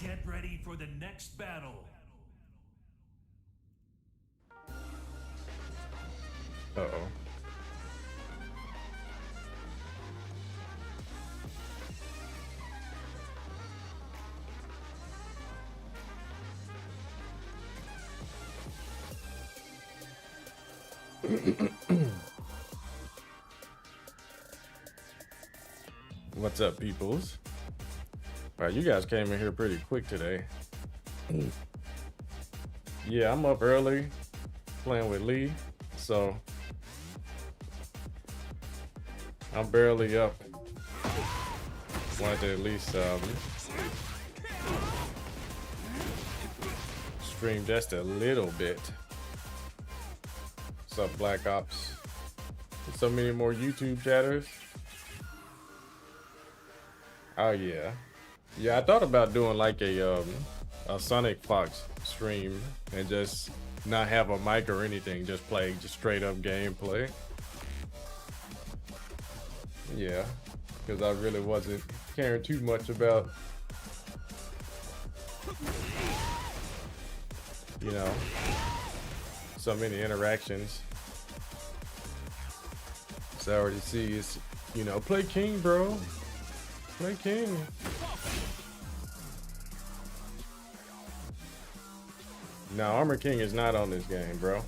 Get ready for the next battle. Uh-oh. What's up, peoples? All right, you guys came in here pretty quick today. Yeah, I'm up early playing with Lee, so I'm barely up. Wanted to at least stream just a little bit. What's up, Black Ops? So many more YouTube chatters. Oh yeah. Yeah, I thought about doing like a Sonic Fox stream and just not have a mic or anything, just play just straight up gameplay. Yeah, because I really wasn't caring too much about, you know, so many interactions. So I already see it's, you know, play King, bro. Play King. No, Armor King is not on this game, bro.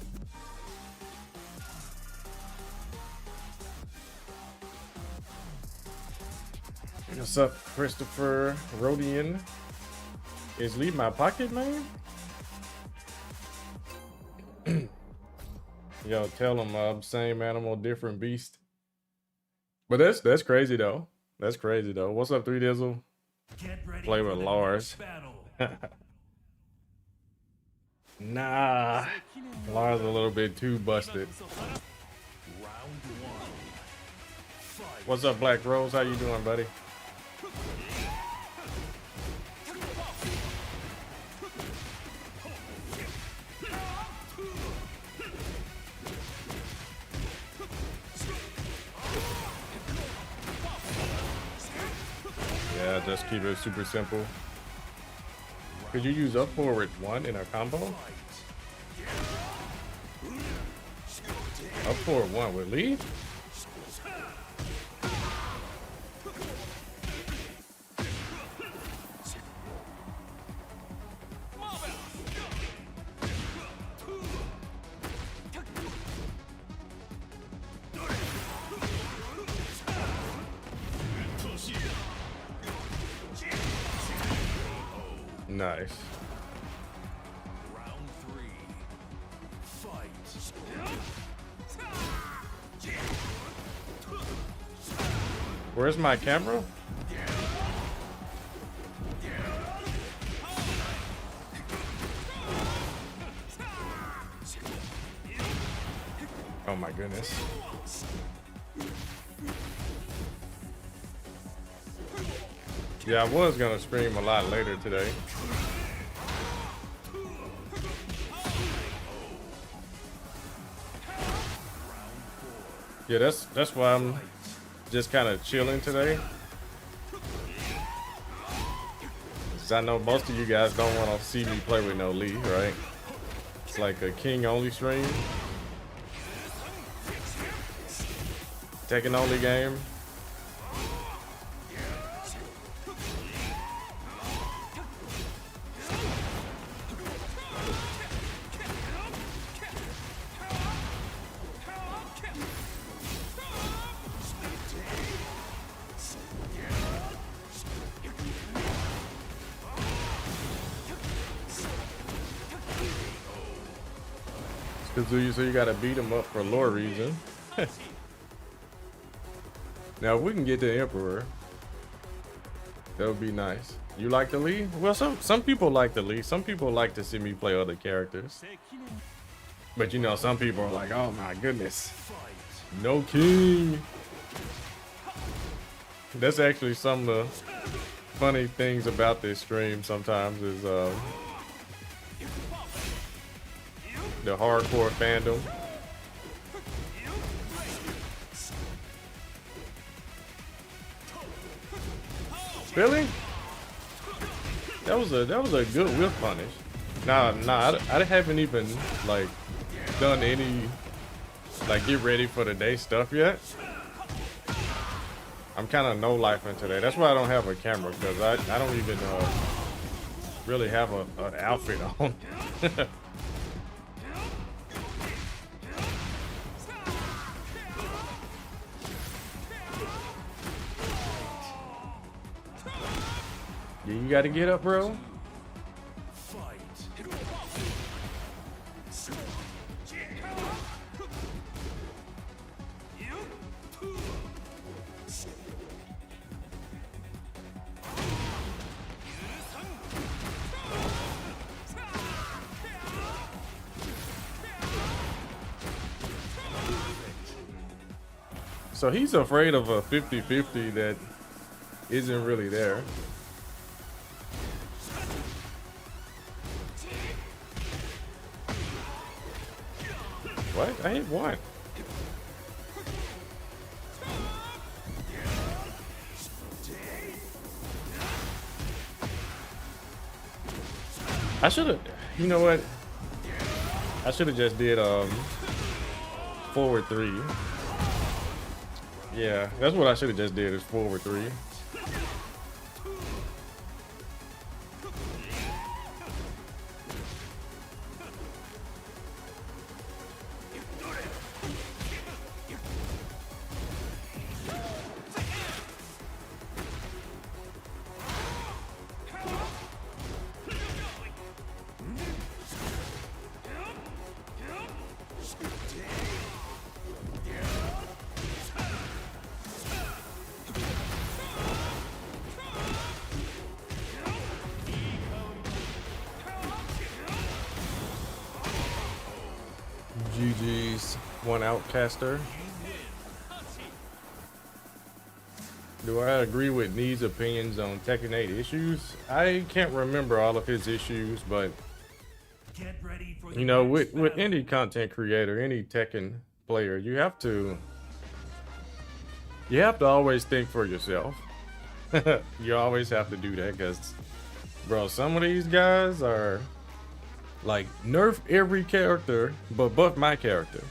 What's up, Christopher Rodian? Is Leave My Pocket, man? Yo, tell him same animal, different beast. But that's crazy though. That's crazy though. What's up, 3 Dizzle? Play with Lars. Nah, Lars a little bit too busted. What's up, Black Rose? How you doing, buddy? Yeah, just keep it super simple. Could you use up forward 1 in a combo? Up forward 1 with Lee? Nice. Round 3. Fight. Where's my camera? Oh my goodness. Yeah, I was gonna stream a lot later today. Yeah, that's why I'm just kind of chilling today. 'Cause I know most of you guys don't want to see me play with no Lee, right? It's like a King only stream. Tekken only game. So you gotta beat him up for lore reason. Now if we can get the Emperor, that would be nice. You like the Lee? Well, some people like the Lee. Some people like to see me play other characters. But you know, some people are like, oh my goodness. No king. That's actually some of the funny things about this stream sometimes is the hardcore fandom. Really? That was a good whiff punish. Nah, I haven't even like done any like get ready for the day stuff yet. I'm kind of no life in today. That's why I don't have a camera, because I don't even really have an outfit on. Yeah, you gotta get up, bro. So he's afraid of a 50-50 that isn't really there. What? I hit one. I should have, you know what? I should have just did forward 3. Yeah, that's what I should have just did, is forward 3. GG's OneOutcaster. Do I agree with Nee's opinions on Tekken 8 issues? I can't remember all of his issues, but you know, with any content creator, any Tekken player, you have to always think for yourself. You always have to do that, because bro, some of these guys are like, nerf every character but buff my character,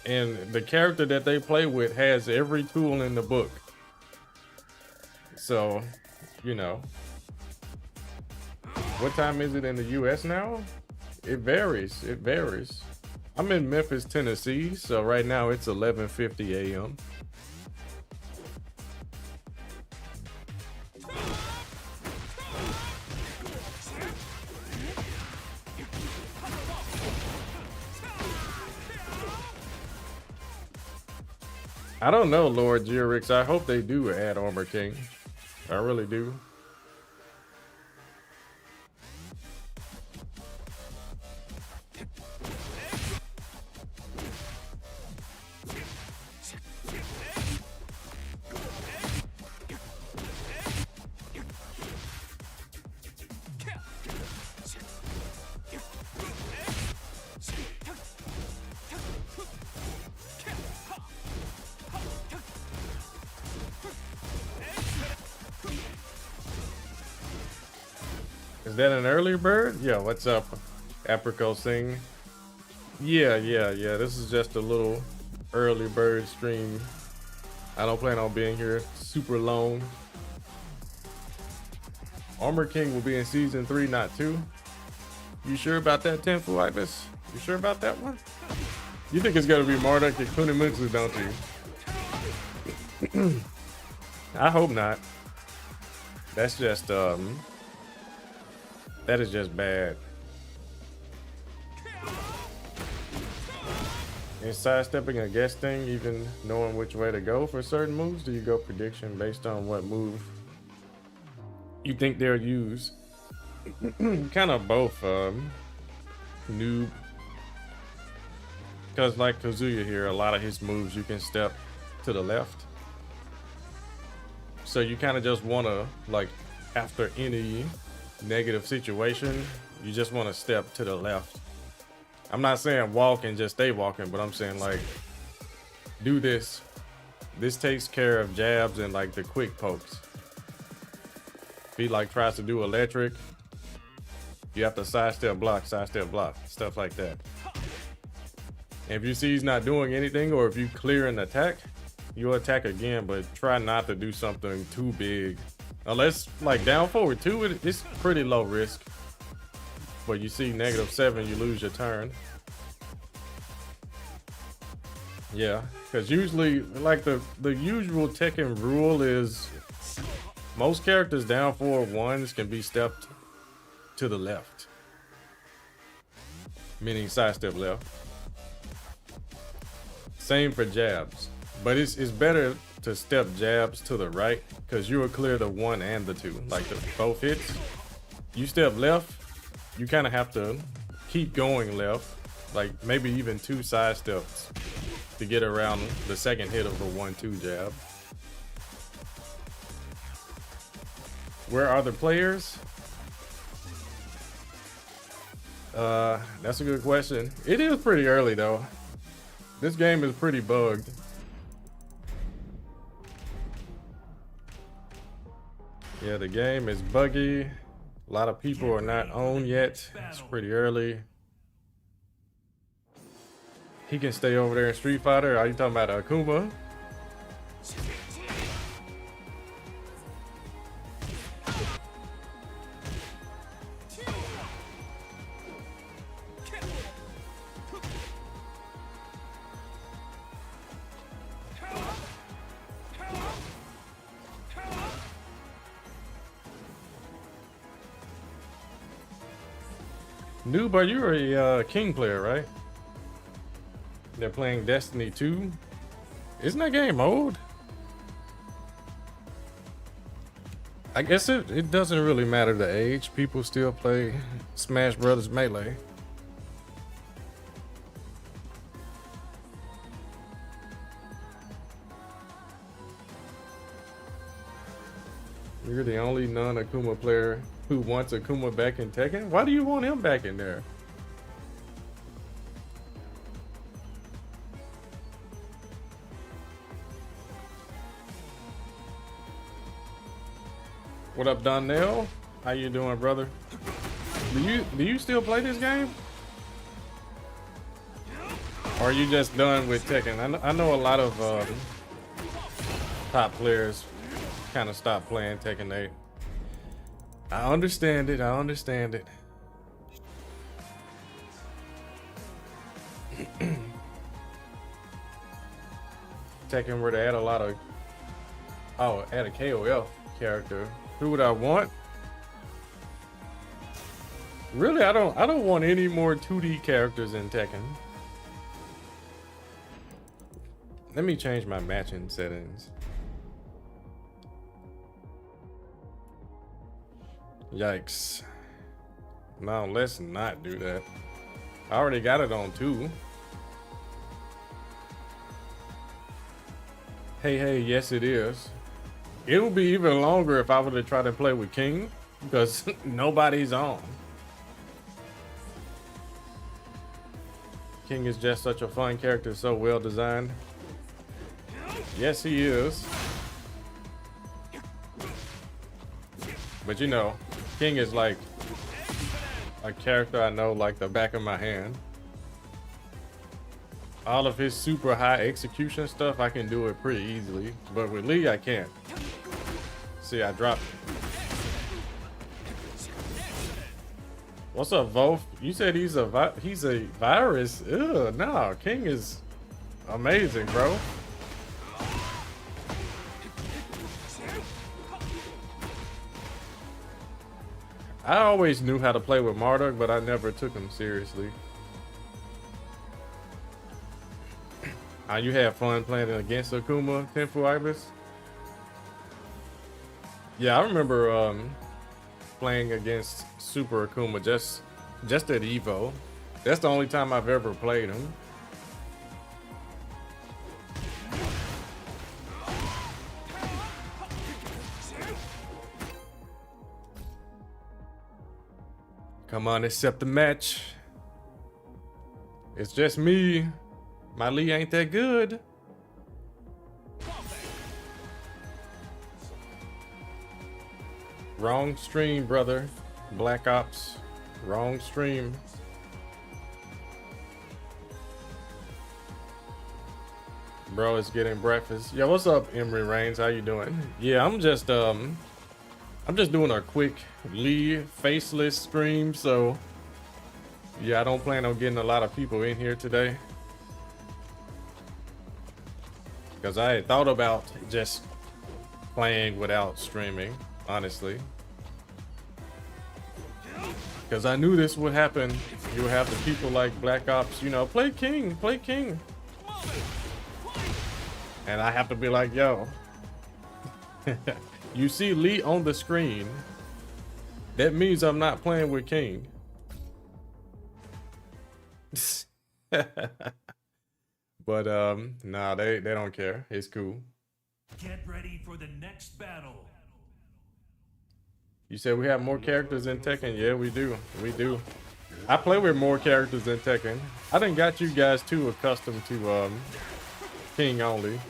and the character that they play with has every tool in the book. So, you know, what time is it in the US now? It varies. It varies. I'm in Memphis, Tennessee, so right now it's 11:50 a.m. I don't know, Lord Jurix. I hope they do add Armor King. I really do. Is that an early bird? Yeah, what's up, Apricot Sing? Yeah. This is just a little early bird stream. I don't plan on being here super long. Armor King will be in season 3, not 2. You sure about that, Tenfu Ibis? You sure about that one? You think it's gonna be Marduk and Kunimitsu, don't you? I hope not. That's just that is just bad. Is sidestepping a guess thing, even knowing which way to go for certain moves? Do you go prediction based on what move you think they'll use? Kind of both, noob. Because like Kazuya here, a lot of his moves you can step to the left. So you kind of just want to, like, after any negative situation, you just want to step to the left. I'm not saying walk and just stay walking, but I'm saying, like, do this. This takes care of jabs and, like, the quick pokes. If he, like, tries to do electric, you have to sidestep block, stuff like that. And if you see he's not doing anything, or if you clear an attack, you'll attack again, but try not to do something too big. Unless, like, down forward 2, it's pretty low risk. But you see -7, you lose your turn. Yeah, because usually, like, the usual Tekken rule is most characters down forward 1s can be stepped to the left. Meaning sidestep left. Same for jabs. But it's better to step jabs to the right, because you will clear the 1 and the 2. Like, both hits. You step left, you kind of have to keep going left. Like, maybe even 2 side steps to get around the second hit of the 1-2 jab. Where are the players? That's a good question. It is pretty early though. This game is pretty bugged. Yeah, the game is buggy. A lot of people are not on yet. It's pretty early. He can stay over there in Street Fighter. Are you talking about Akuma? Noob, are you a King player, right? They're playing Destiny 2. Isn't that game old? I guess it doesn't really matter the age. People still play Smash Brothers Melee. You're the only non-Akuma player who wants Akuma back in Tekken? Why do you want him back in there? What up, Donnell? How you doing, brother? Do you still play this game? Or are you just done with Tekken? I know a lot of top players kind of stopped playing Tekken 8. I understand it. I understand it. Tekken were to add a lot of add a KOF character. Who would I want? Really, I don't want any more 2D characters in Tekken. Let me change my matching settings. Yikes. No, let's not do that. I already got it on 2. Hey, yes it is. It would be even longer if I were to try to play with King, because nobody's on. King is just such a fun character, so well designed. Yes, he is. But you know, King is like a character I know like the back of my hand. All of his super high execution stuff, I can do it pretty easily. But with Lee, I can't. See, I dropped it. What's up, Volf? You said he's a virus? Ugh, no, King is amazing, bro. I always knew how to play with Marduk, but I never took him seriously. You had fun playing against Akuma, Tenfu Ibis? Yeah, I remember playing against Super Akuma just at Evo. That's the only time I've ever played him. Come on, accept the match. It's just me. My Lee ain't that good. Wrong stream, brother. Black Ops. Wrong stream. Bro is getting breakfast. Yo, what's up, Emery Reigns? How you doing? Yeah, I'm just doing a quick Lee faceless stream, so yeah, I don't plan on getting a lot of people in here today. Because I had thought about just playing without streaming, honestly. Because I knew this would happen. You would have the people like Black Ops, you know, play King, play King. And I have to be like, yo, you see Lee on the screen. That means I'm not playing with King. But nah, they don't care. It's cool. Get ready for the next battle. You said we have more characters in Tekken. Yeah, we do. We do. I play with more characters in Tekken. I done got you guys too accustomed to King only.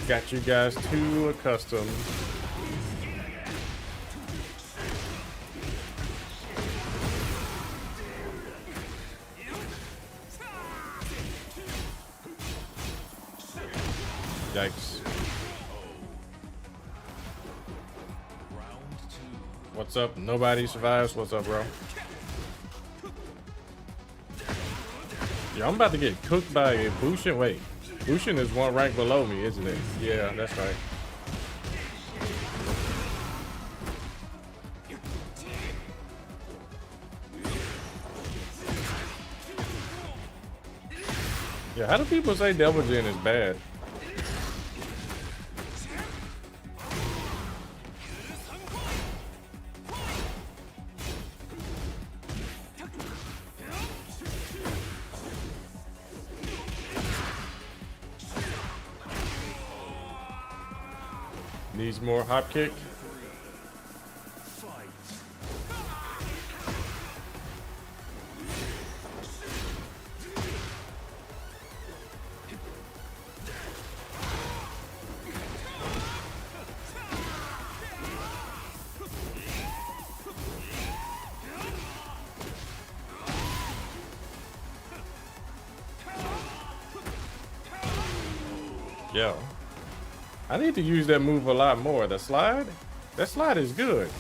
Got you guys too accustomed. Yikes. What's up? Nobody survives. What's up, bro? Yo, I'm about to get cooked by a Bushin. Wait. Bushin is one rank below me, isn't it? Yeah, that's right. Yeah, how do people say Devil Jin is bad? Needs more hop kick. Yo. I need to use that move a lot more. The slide? That slide is good.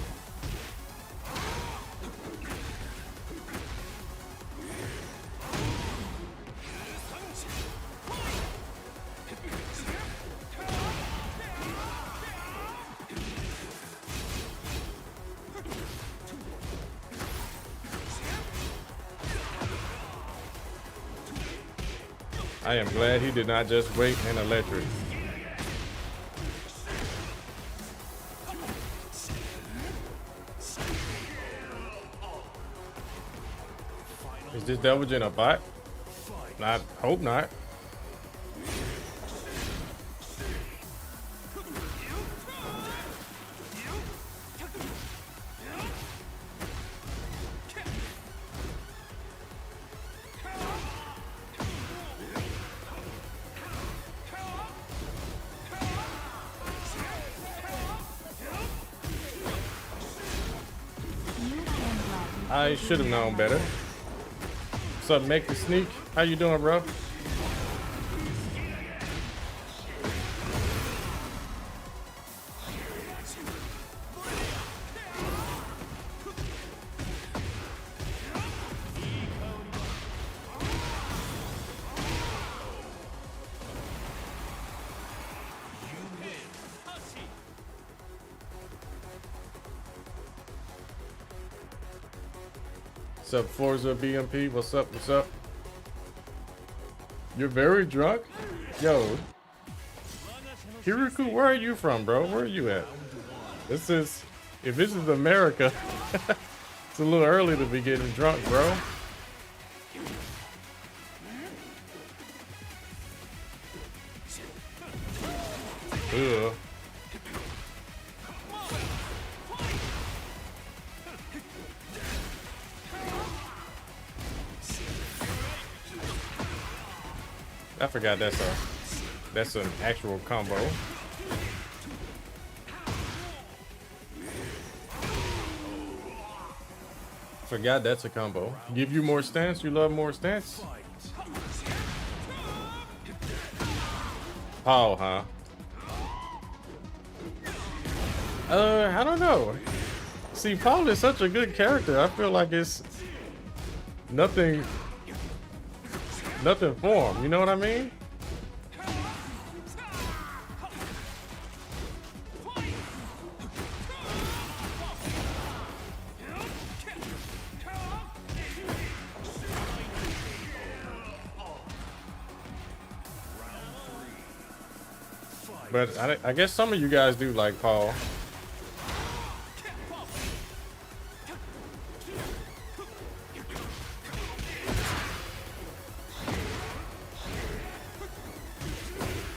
I am glad he did not just wait in electric. Is this Devil Jin a bot? I hope not. I should have known better. What's up, Make the Sneak? How you doing, bro? What's up, Forza BMP? What's up? What's up? You're very drunk? Yo. Hiruku, where are you from, bro? Where are you at? This is If this is America, it's a little early to be getting drunk, bro. Ugh. I forgot that's an actual combo. Forgot that's a combo. Give you more stance. You love more stance. Oh, huh? I don't know. See, Paul is such a good character. I feel like it's nothing for him. You know what I mean? But I guess some of you guys do like Paul.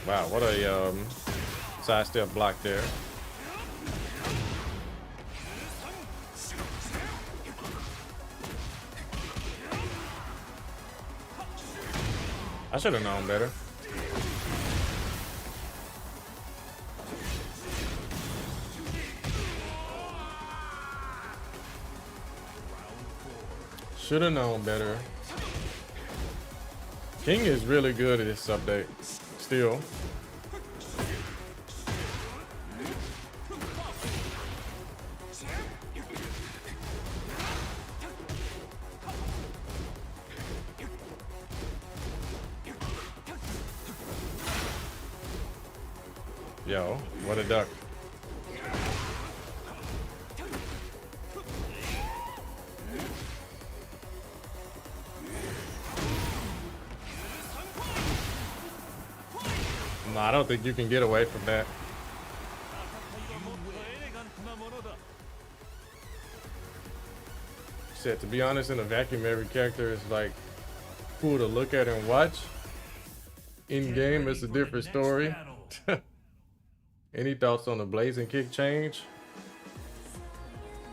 Wow, what a sidestep block there. I should have known better. Should have known better. King is really good at this update. Still. Yo, what a duck. No, I don't think you can get away from that. Said, to be honest, in a vacuum, every character is like cool to look at and watch. In game, it's a different story. Any thoughts on the blazing kick change?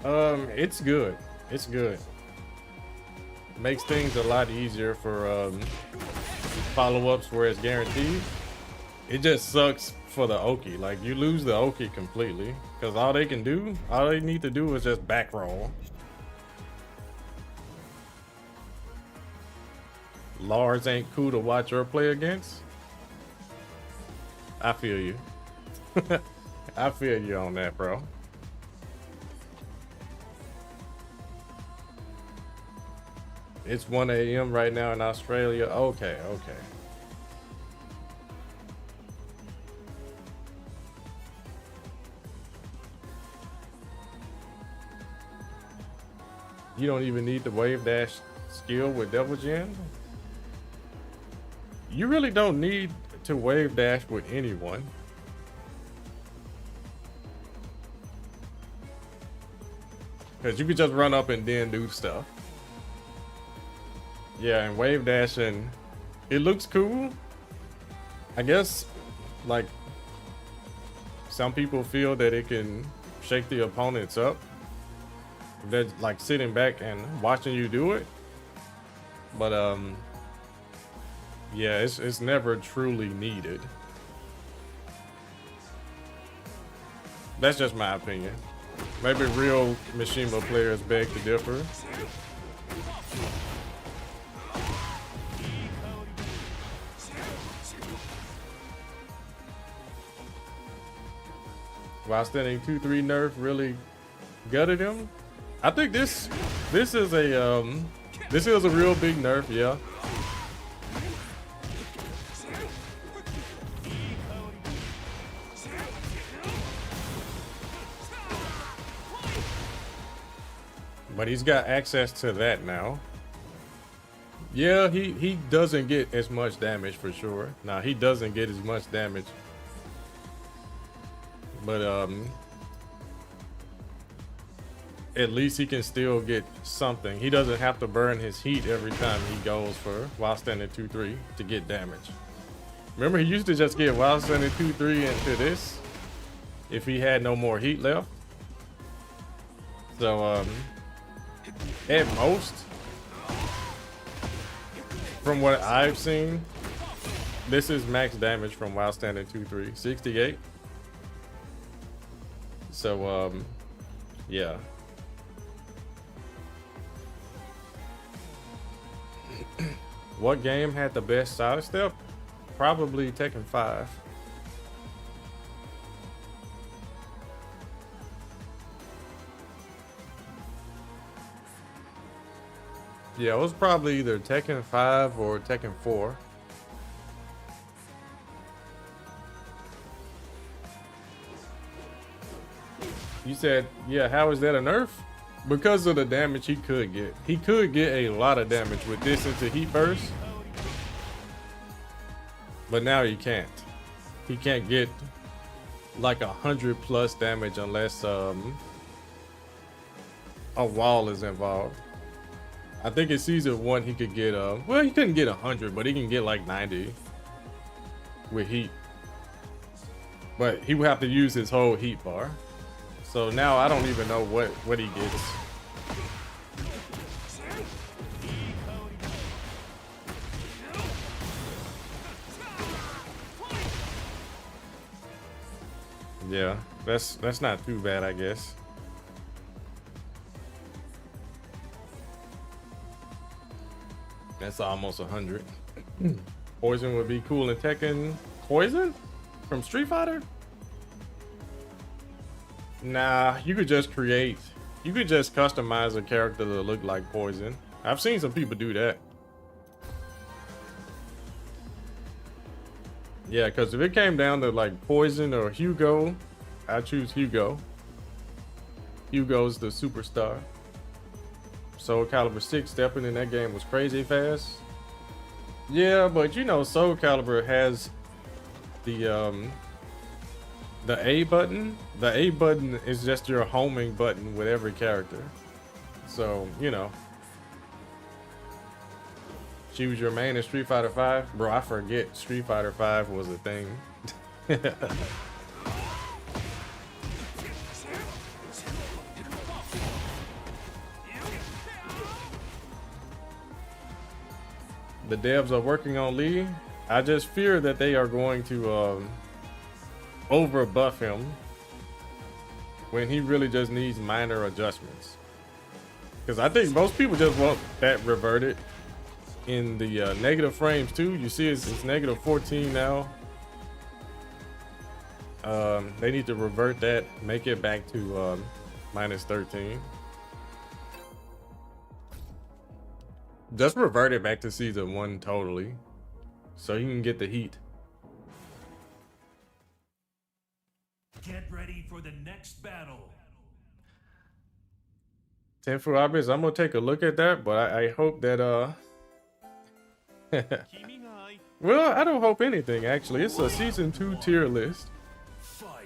It's good. It's good. Makes things a lot easier for follow-ups where it's guaranteed. It just sucks for the Oki. Like, you lose the Oki completely because all they need to do is just back roll. Lars ain't cool to watch or play against. I feel you. I feel you on that, bro. It's 1 a.m. right now in Australia. Okay, okay. You don't even need the wave dash skill with Devil Gen. You really don't need to wave dash with anyone. Because you can just run up and then do stuff. Yeah, and wave dashing, it looks cool. I guess, like, some people feel that it can shake the opponents up. They're like sitting back and watching you do it. But, yeah, it's never truly needed. That's just my opinion. Maybe real Mishima players beg to differ. While standing 2-3 nerf really gutted him. I think this is a real big nerf, yeah. But he's got access to that now. Yeah, he doesn't get as much damage for sure. Nah, he doesn't get as much damage. But at least he can still get something. He doesn't have to burn his heat every time he goes for while standing 2-3 to get damage. Remember, he used to just get while standing 2-3 into this if he had no more heat left. So at most, from what I've seen, this is max damage from while standing 2-3, 68. So yeah. What game had the best side step? Probably Tekken 5. Yeah, it was probably either Tekken 5 or Tekken 4. You said, yeah, how is that a nerf? Because of the damage he could get. He could get a lot of damage with this into Heat Burst. But now he can't. He can't get like 100+ damage unless a wall is involved. I think in season 1 he could get well, he couldn't get 100, but he can get like 90 with heat. But he would have to use his whole heat bar. So now I don't even know what he gets. Yeah, that's not too bad, I guess. That's almost 100. Poison would be cool in Tekken. Poison? From Street Fighter? Nah, you could just customize a character to look like Poison. I've seen some people do that. Yeah, because if it came down to like Poison or Hugo, I choose Hugo. Hugo's the superstar. Soul Calibur 6 stepping in that game was crazy fast. Yeah, but you know, Soul Calibur has the A button. The A button is just your homing button with every character. So, you know. Choose your main in Street Fighter 5. Bro, I forget Street Fighter 5 was a thing. The devs are working on Lee. I just fear that they are going to over buff him when he really just needs minor adjustments. Because I think most people just want that reverted in the negative frames too. You see it's negative 14 now. They need to revert that, make it back to minus 13. Just revert it back to season 1 totally, so he can get the heat. Get ready for the next battle. Tenfu Abyss, I'm gonna take a look at that, but I hope that well, I don't hope anything actually. It's a season 2 tier list.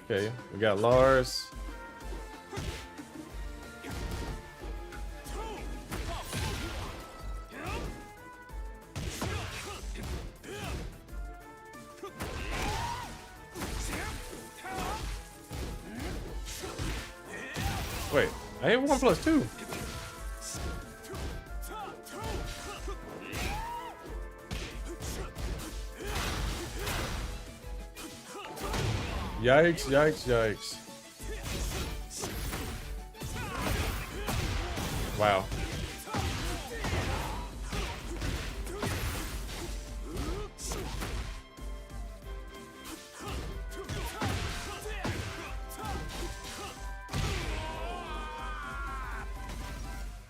Okay, we got Lars. Wait, I have 1+2. Yikes, yikes, yikes. Wow.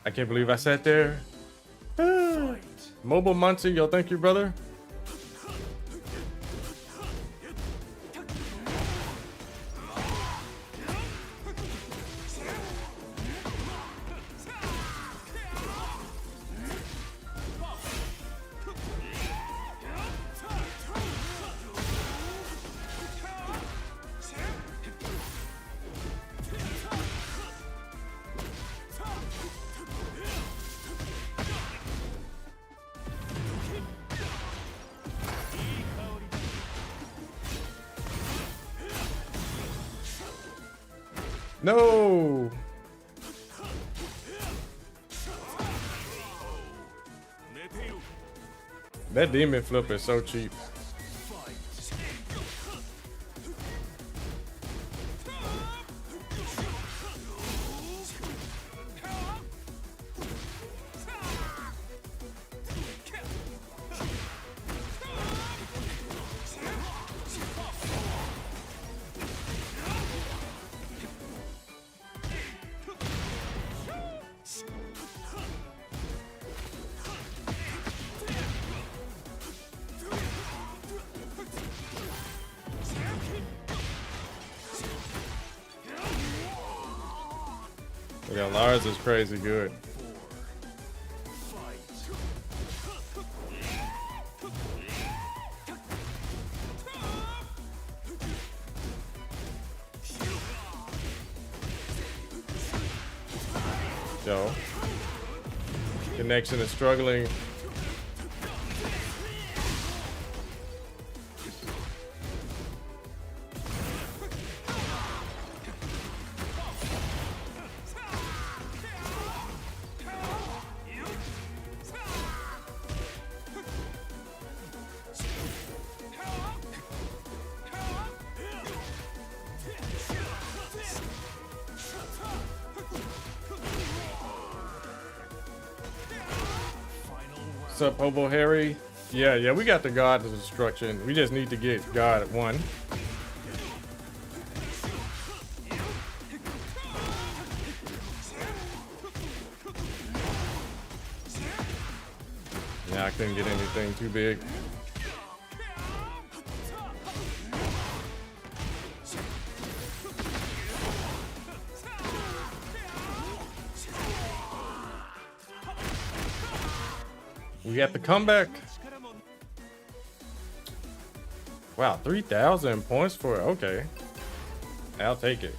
I can't believe I sat there. Mobile Muncie, yo, thank you, brother. No. That demon flip is so cheap. Yeah, Lars is crazy good. Yo. Connection is struggling. What's up, Hobo Harry? Yeah, we got the God of Destruction. We just need to get God at 1. Yeah, I couldn't get anything too big. We got the comeback. Wow, 3,000 points for it. Okay. I'll take it.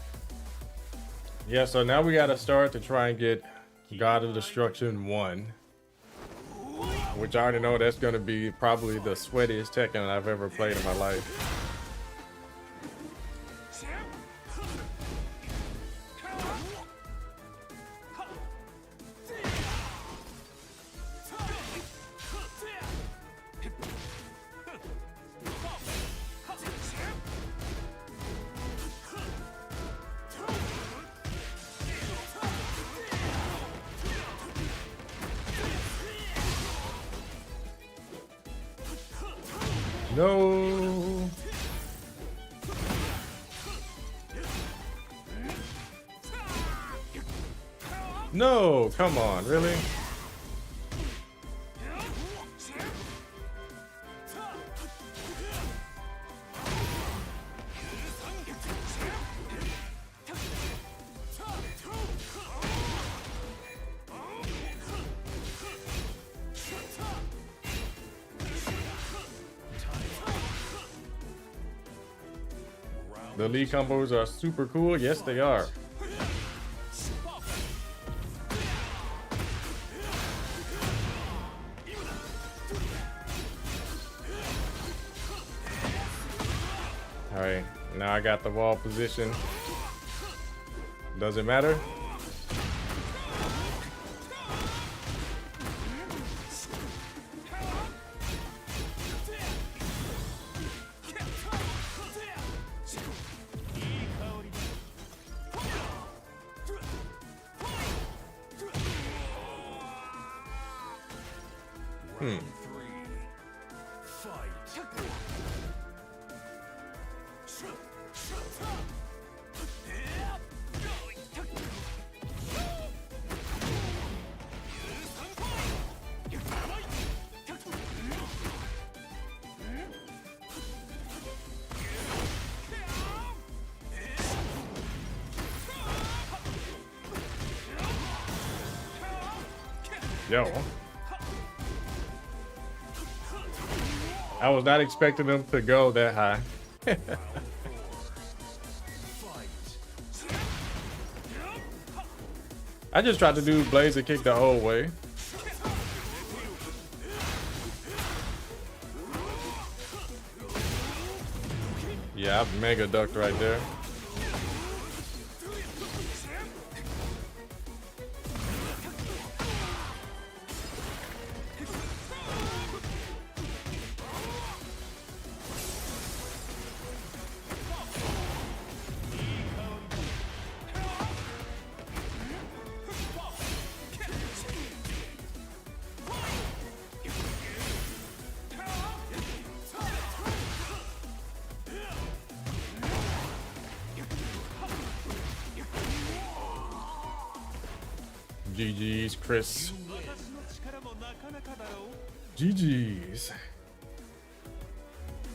Yeah, so now we got to start to try and get God of Destruction 1. Which I already know that's going to be probably the sweatiest Tekken I've ever played in my life. No. No, come on, really? The lead combos are super cool. Yes, they are. All right, now I got the wall position. Does it matter? Yo. I was not expecting them to go that high. I just tried to do Blazer kick the whole way. Yeah, I mega ducked right there. GG's, Chris. GG's.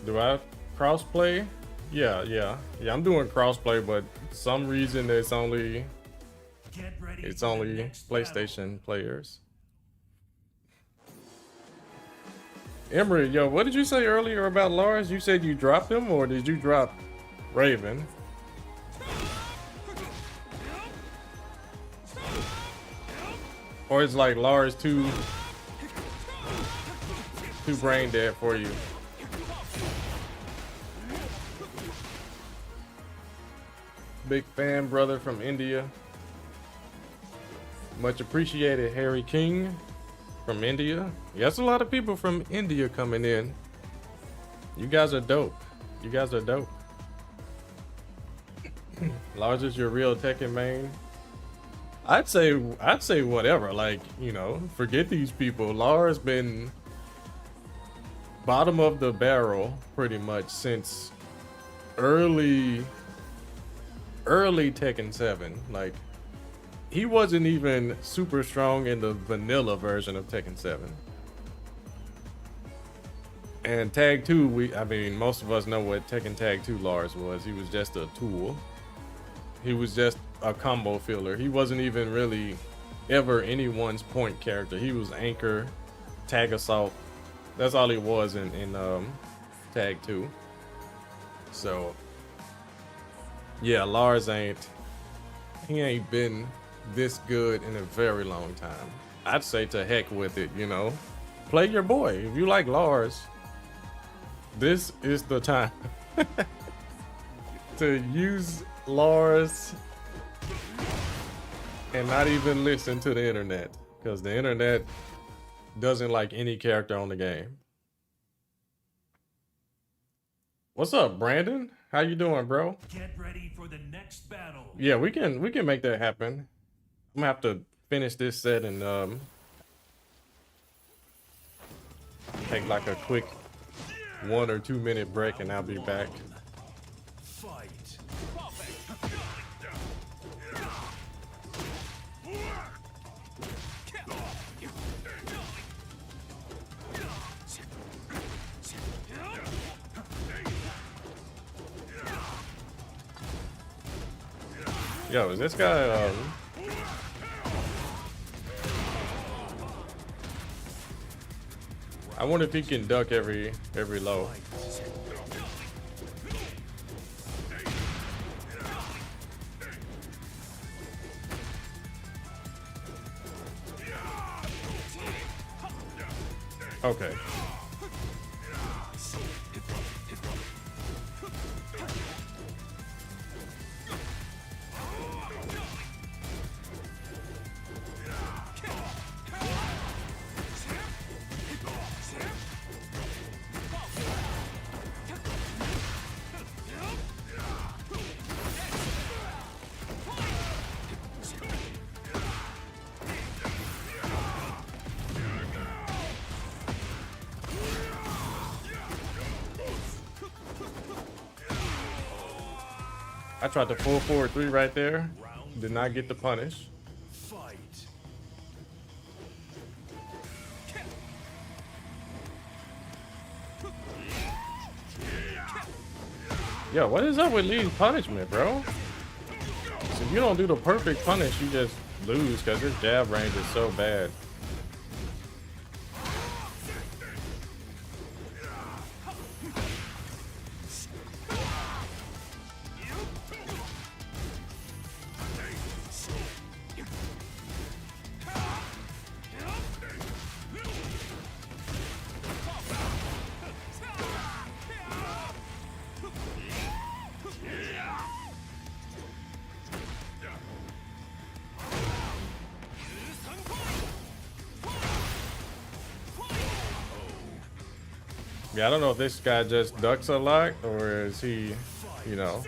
Do I crossplay? Yeah. I'm doing crossplay, but for some reason it's only PlayStation players. Emery, yo, what did you say earlier about Lars? You said you dropped him, or did you drop Raven? Or it's like Lars too brain dead for you? Big fan, brother from India. Much appreciated, Harry King from India. Yeah, that's a lot of people from India coming in. You guys are dope. You guys are dope. Lars is your real Tekken main. I'd say whatever. Like, you know, forget these people. Lars been bottom of the barrel pretty much since early Tekken 7. Like, he wasn't even super strong in the vanilla version of Tekken 7. And Tag 2, I mean, most of us know what Tekken Tag 2 Lars was. He was just a tool. He was just a combo filler. He wasn't even really ever anyone's point character. He was anchor, tag assault. That's all he was in Tag 2. So yeah, Lars ain't been this good in a very long time. I'd say to heck with it, you know. Play your boy. If you like Lars, this is the time to use Lars and not even listen to the internet, because the internet doesn't like any character on the game. What's up, Brandon? How you doing, bro? Get ready for the next battle. Yeah, we can make that happen. I'm gonna have to finish this set and take like a quick 1 or 2 minute break, and I'll be back. Fight. Yo, is this guy I wonder if he can duck every low. Okay. I tried to full forward 3 right there. Did not get the punish. Fight. Yo, what is up with Lee's punishment, bro? So if you don't do the perfect punish, you just lose because his jab range is so bad. Yeah, I don't know if this guy just ducks a lot or is he, you know.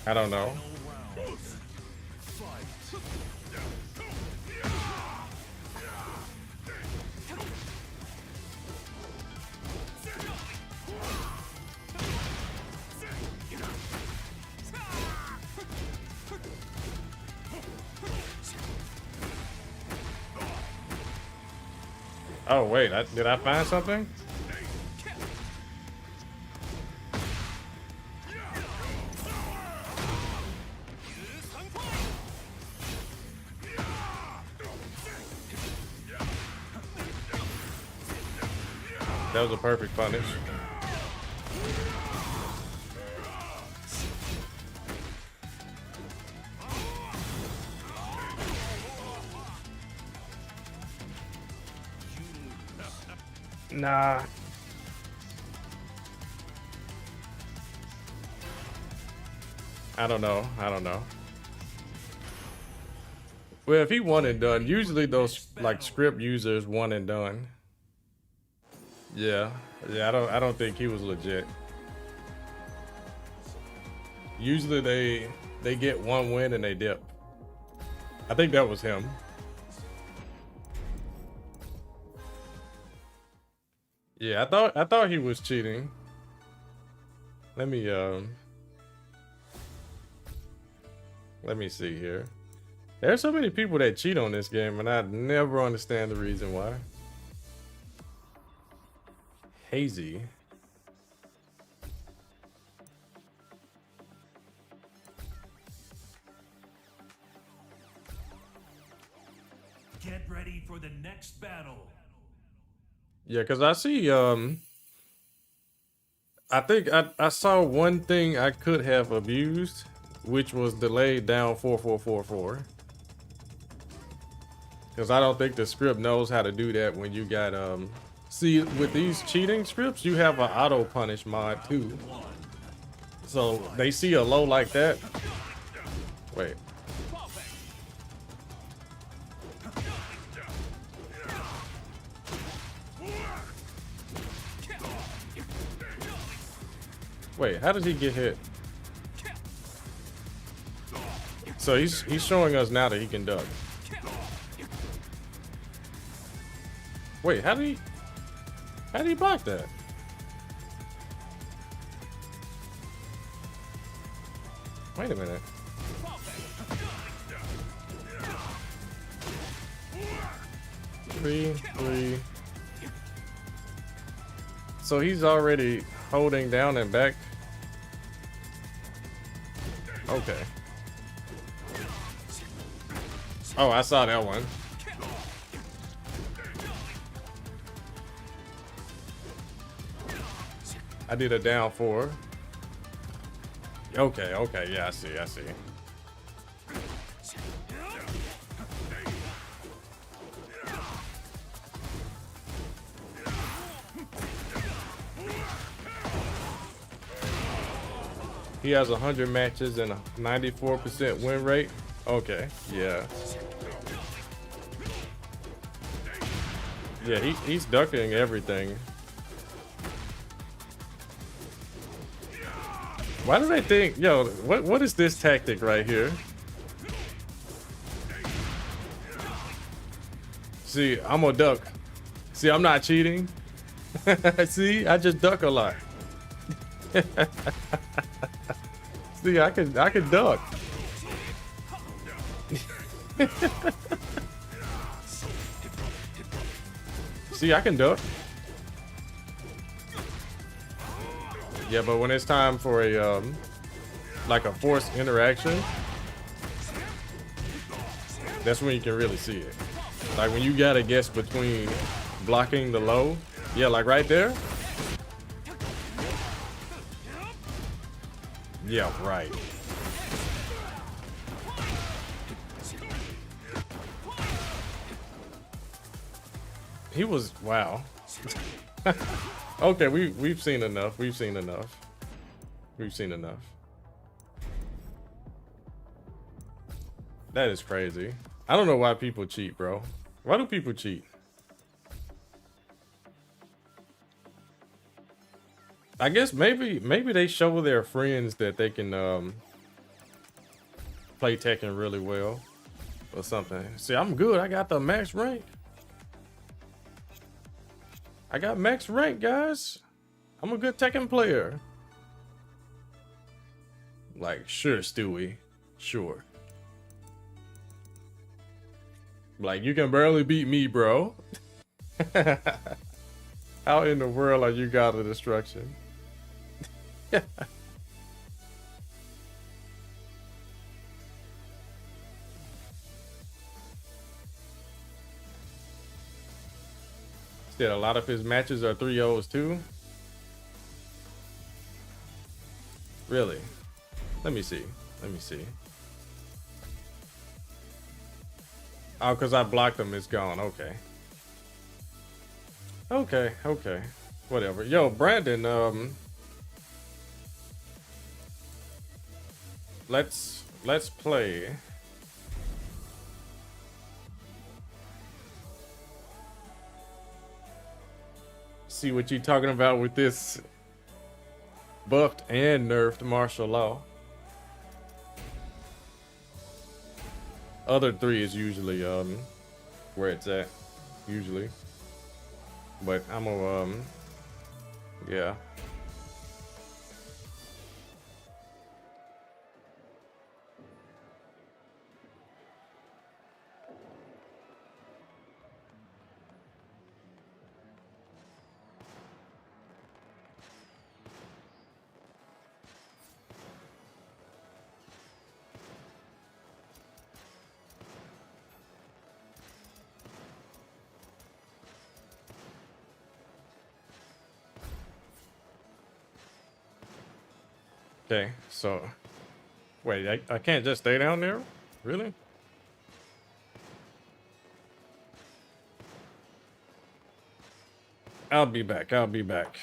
I don't know. Oh wait, did I find something? That was a perfect punish. Nah. I don't know. I don't know. Well, if he one and done, usually those like script users one and done. Yeah. Yeah, I don't think he was legit. Usually they get one win and they dip. I think that was him. Yeah, I thought he was cheating. Let me see here. There's so many people that cheat on this game and I never understand the reason why. Hezi. Get ready for the next battle. Yeah, because I see I think I saw one thing I could have abused, which was delayed down 4444. Because I don't think the script knows how to do that when you got see, with these cheating scripts, you have an auto punish mod too. So they see a low like that. Wait. Wait, how did he get hit? So he's showing us now that he can duck. Wait, how did he block that? Wait a minute. Three. So he's already holding down and back. Okay. Oh, I saw that one. I did a down 4. Okay, yeah, I see. He has 100 matches and a 94% win rate. Okay, yeah. Yeah, he's ducking everything. Why do they think, yo, what is this tactic right here? See, I'm gonna duck. See, I'm not cheating. See, I just duck a lot. See, I can duck. See, I can duck. Yeah, but when it's time for a like a forced interaction, that's when you can really see it. Like when you gotta guess between blocking the low, yeah, like right there. Yeah, right. He was, wow. Okay, we've seen enough. We've seen enough. That is crazy. I don't know why people cheat, bro. Why do people cheat? I guess maybe they show their friends that they can play Tekken really well or something. See, I'm good. I got the max rank. I got max rank, guys. I'm a good Tekken player. Like, sure, Stewie. Sure. Like, you can barely beat me, bro. How in the world are you God of Destruction? Said a lot of his matches are 3-0s too. Really? Let me see. Let me see. Oh, because I blocked him, it's gone. Okay. Okay, okay. Whatever. Yo, Brandon, let's play. See what you talking about with this buffed and nerfed martial law. Other 3 is usually where it's at, usually. But I'm a yeah. Okay, so wait, I can't just stay down there? Really? I'll be back. I'll be back.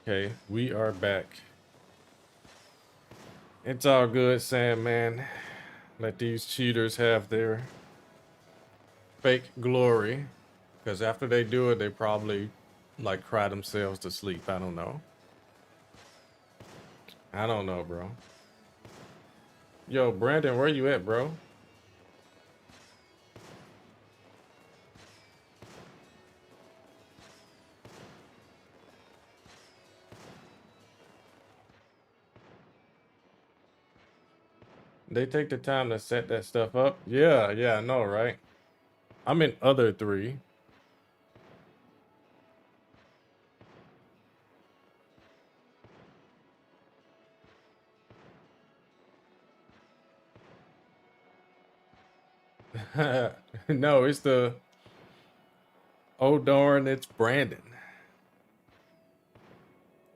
Okay, we are back. It's all good, Sam, man. Let these cheaters have their fake glory. Because after they do it, they probably, like, cry themselves to sleep. I don't know. I don't know, bro. Yo, Brandon, where you at, bro? They take the time to set that stuff up. Yeah, yeah, I know, right? I'm in other 3. No, it's the... Oh, darn, it's Brandon.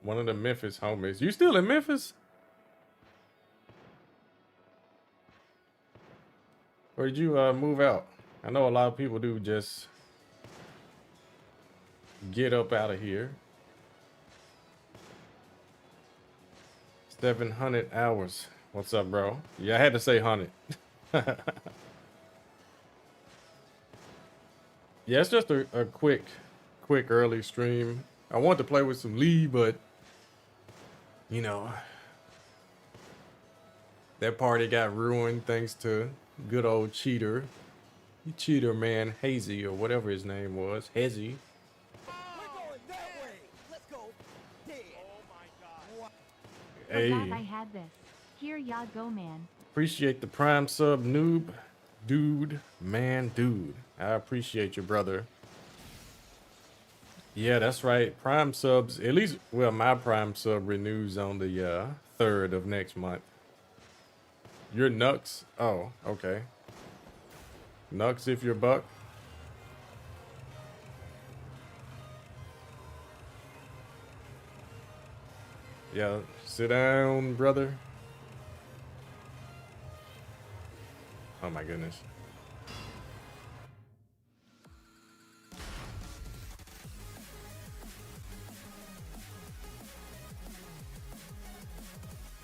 One of the Memphis homies. You still in Memphis? Or did you move out? I know a lot of people do just get up out of here. 700 hours. What's up, bro? Yeah, I had to say 100. Yeah, it's just a quick early stream. I wanted to play with some Lee, but you know, that party got ruined thanks to good old cheater. Cheater man, Hezi, or whatever his name was. Hezi. Hey. Forgot I had this. Here ya go, man. Appreciate the prime sub, noob. Dude. I appreciate you, brother. Yeah, that's right. Prime subs, at least, well, my prime sub renews on the 3rd of next month. You're Nux? Oh, okay. Nux if you're buck. Yeah, sit down, brother. Oh my goodness.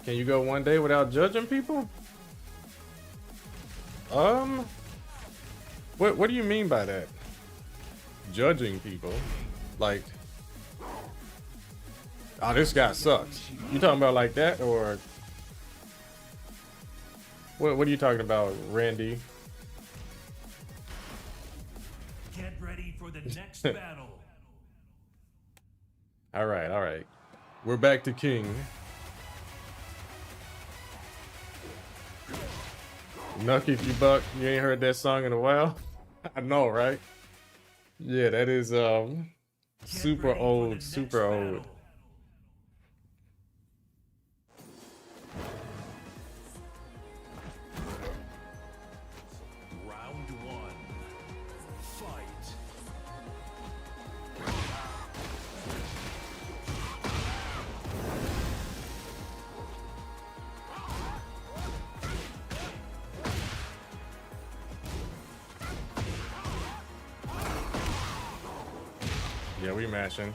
Can you go one day without judging people? What do you mean by that? Judging people? Like, oh, this guy sucks. You talking about like that, or what are you talking about, Randy? Get ready for the next battle. All right. We're back to King. Nuck if you buck. You ain't heard that song in a while. I know, right? Yeah, that is super old. Round one. Fight. Yeah, we mashing.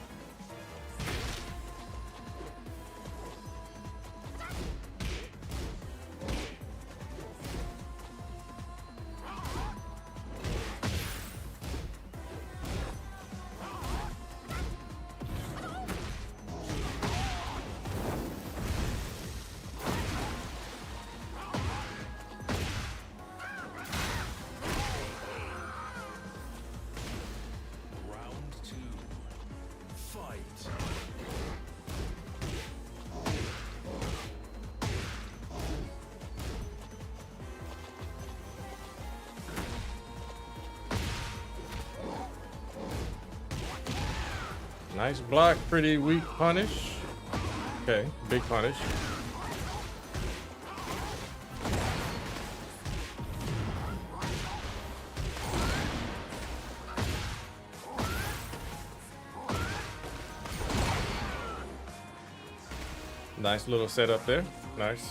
Nice block, pretty weak punish. Okay, big punish. Nice little setup there. Nice.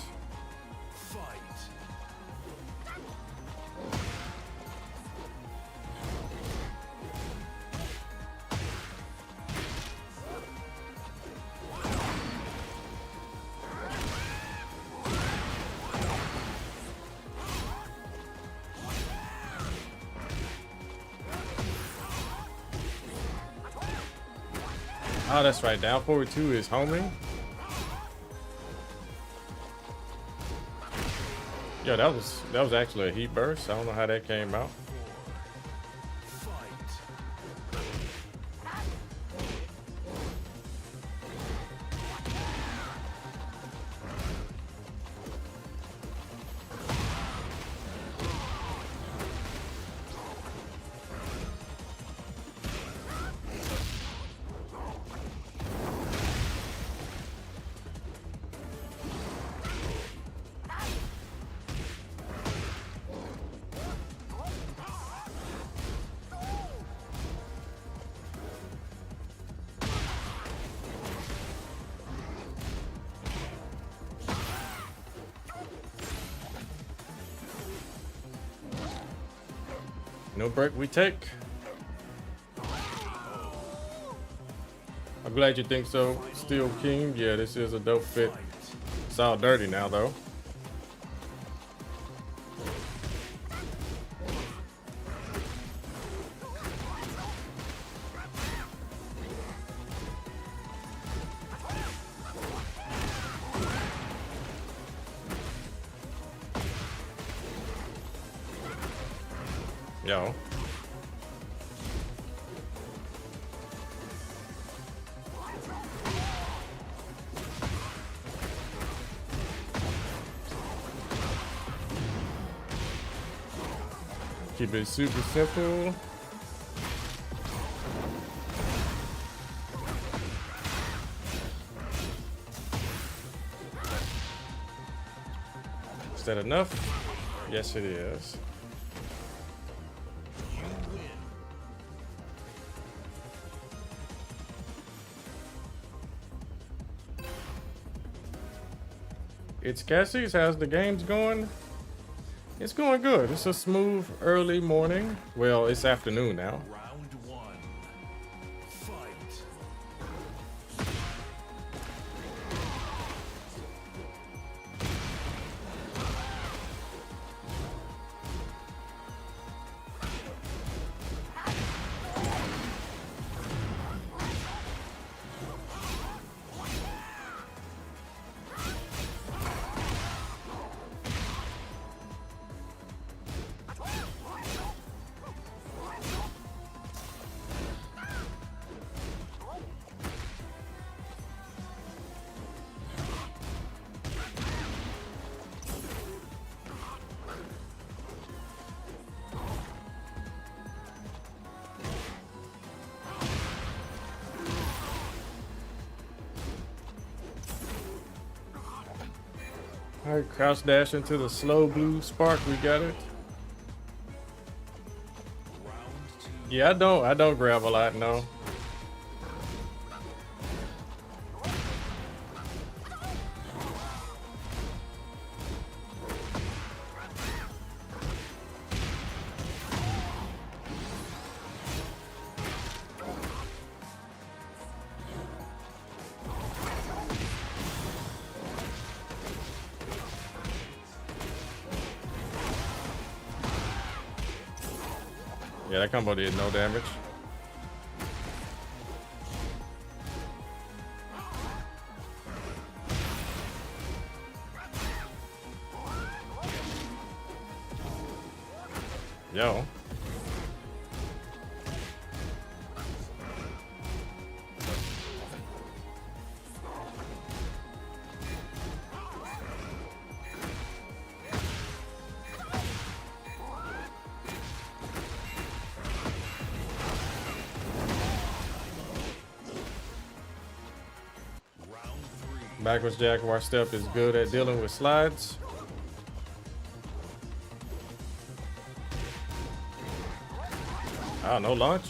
Oh, that's right. Down forward 2 is homing. Yeah, that was actually a heat burst. I don't know how that came out. no break we take. I'm glad you think so, Steel King. Yeah, this is a dope fit. It's all dirty now, though. Yo. Keep it super simple. Is that enough? Yes, it is. It's Cassie's. How's the games going? It's going good. It's a smooth early morning. Well, it's afternoon now. Round one. Fight. All right, crouch dash into the slow blue spark. We got it. Round two. Yeah, I don't grab a lot, no. Yeah, that combo did no damage. Yo. Backwards Jaguar step is good at dealing with slides. Oh, no launch.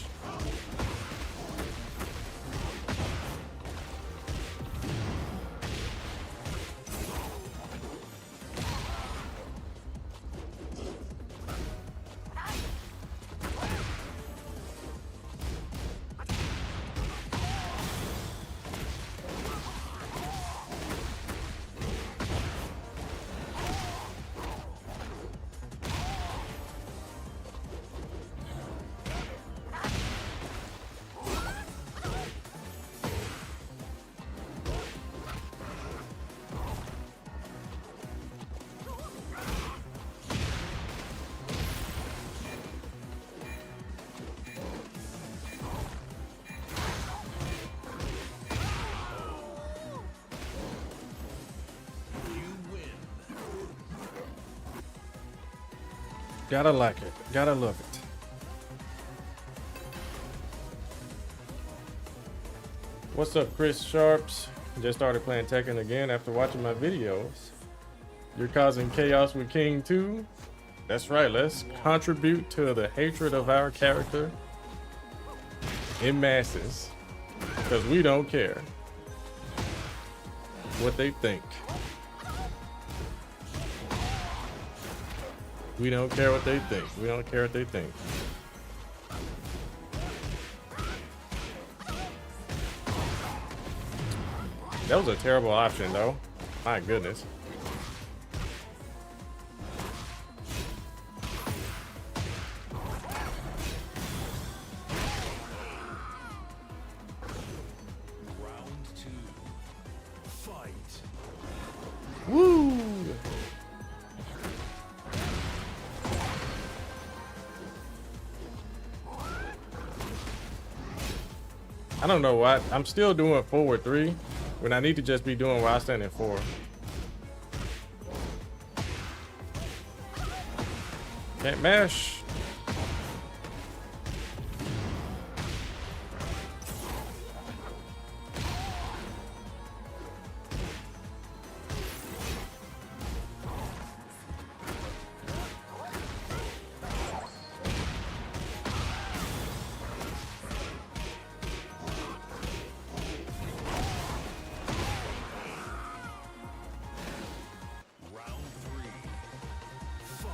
Gotta like it. Gotta love it. What's up, Chris Sharps? Just started playing Tekken again after watching my videos. You're causing chaos with King 2? That's right, let's contribute to the hatred of our character in masses. Because we don't care what they think. We don't care what they think. We don't care what they think. That was a terrible option, though. My goodness. Round 2. Fight. Woo! I don't know why. I'm still doing forward 3 when I need to just be doing while standing 4. Can't mash. Round 3. Fight.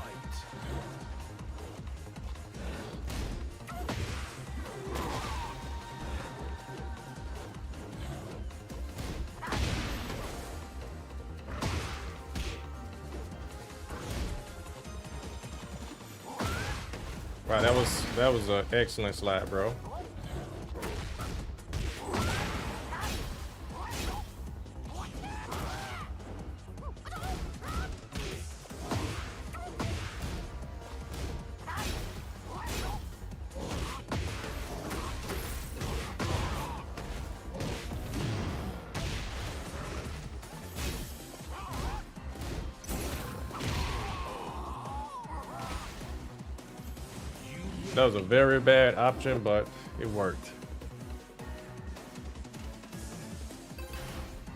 Wow, that was an excellent slide, bro. That was a very bad option, but it worked.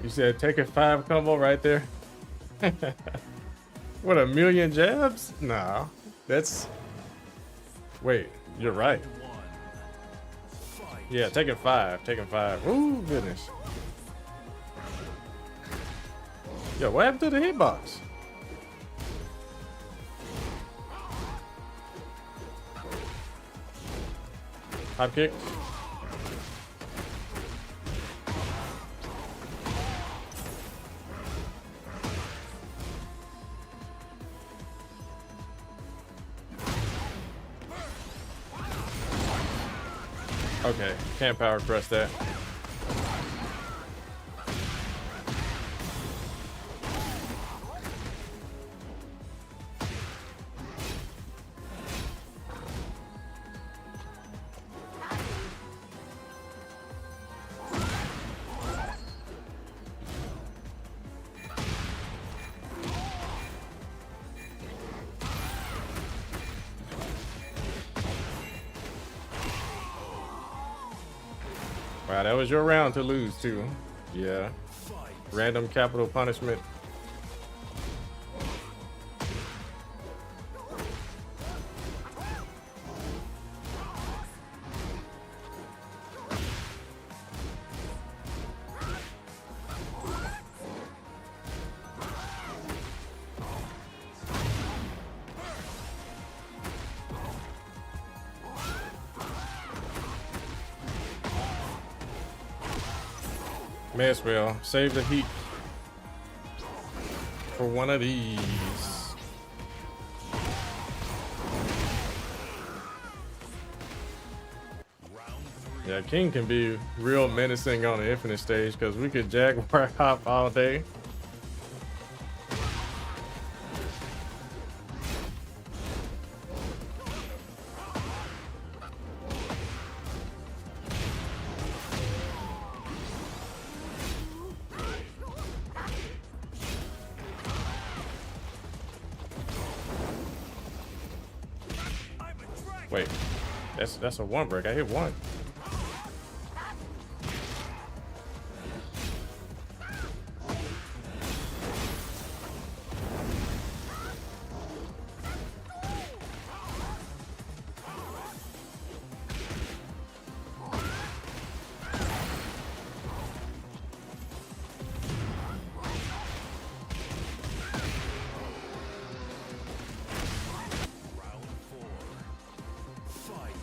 You said Tekken 5 combo right there? What, a million jabs? Nah, that's... Wait, you're right. Round 1. Fight. Yeah, Tekken 5, Tekken 5. Ooh, goodness. Yo, what happened to the hitbox? Hop kick. Okay, can't power press that. Wow, that was your round to lose too. Yeah. Fight. Random capital punishment. May as well save the heat for one of these. Round 3. Yeah, King can be real menacing on the infinite stage because we could Jaguar hop all day. Wait, that's a one break. I hit one. Round 4. Fight.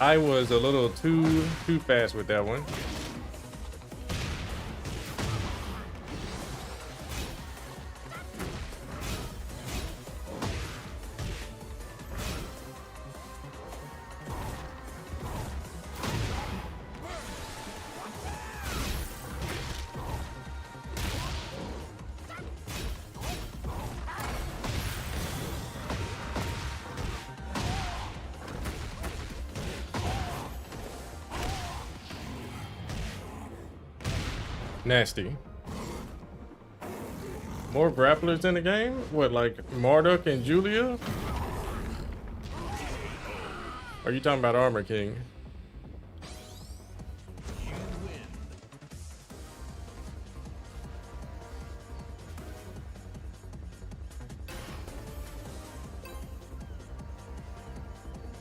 I was a little too fast with that one. Nasty. More grapplers in the game? What, like Marduk and Julia? Are you talking about Armor King?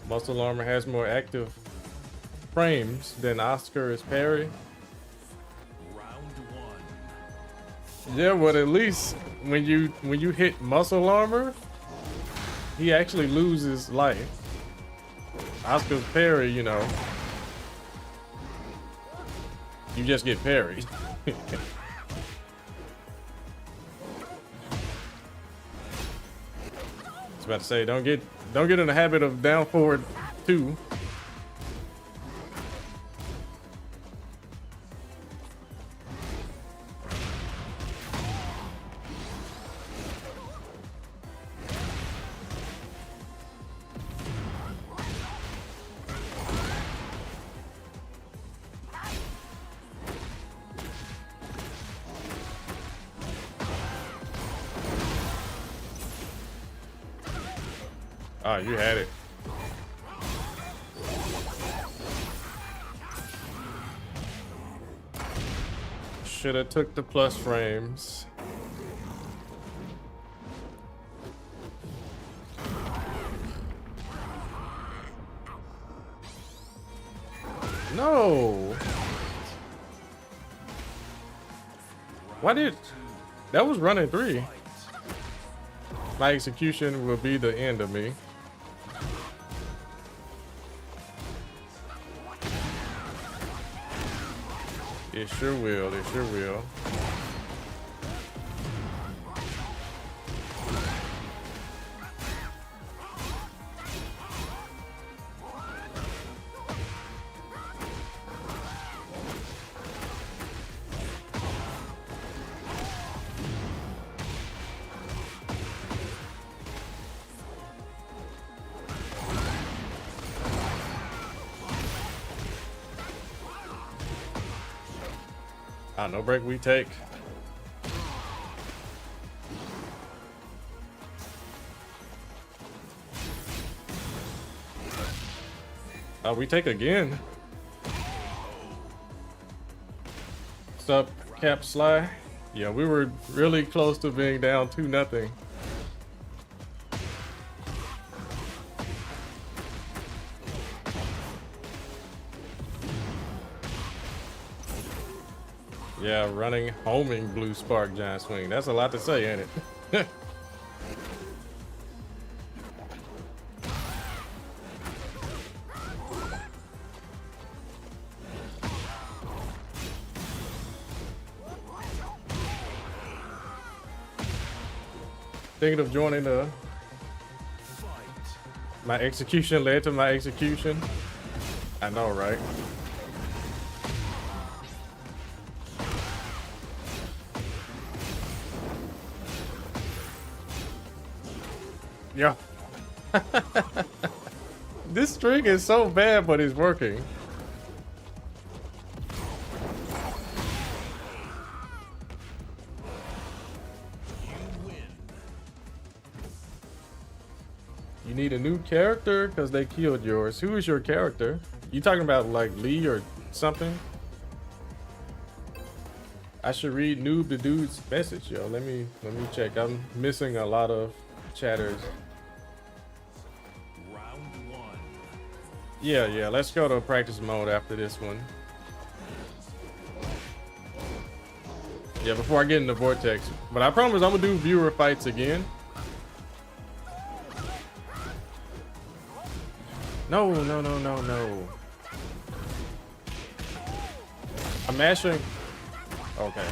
Muscle Armor has more active frames than Oscar's parry. Yeah, but at least when you hit Muscle Armor, he actually loses life. Oscar's parry, you know, you just get parried. I was about to say, don't get in the habit of down forward 2. Oh, you had it. Should have took the plus frames. No. Why did that was running 3? My execution will be the end of me. It sure will, it sure will. No break we take. We take again. What's up, Cap Sly? Yeah, we were really close to being down 2-0. Yeah, running, homing blue spark giant swing. That's a lot to say, ain't it? Thinking of joining my execution led to my execution. I know, right? Yeah. This string is so bad, but it's working. You need a new character because they killed yours. Who is your character? You talking about like Lee or something? I should read Noob the Dude's message, yo. Let me check. I'm missing a lot of chatters. Yeah, let's go to practice mode after this one. Yeah, before I get into Vortex. But I promise I'm gonna do viewer fights again. No, no, no, no, no. I'm mashing. Okay.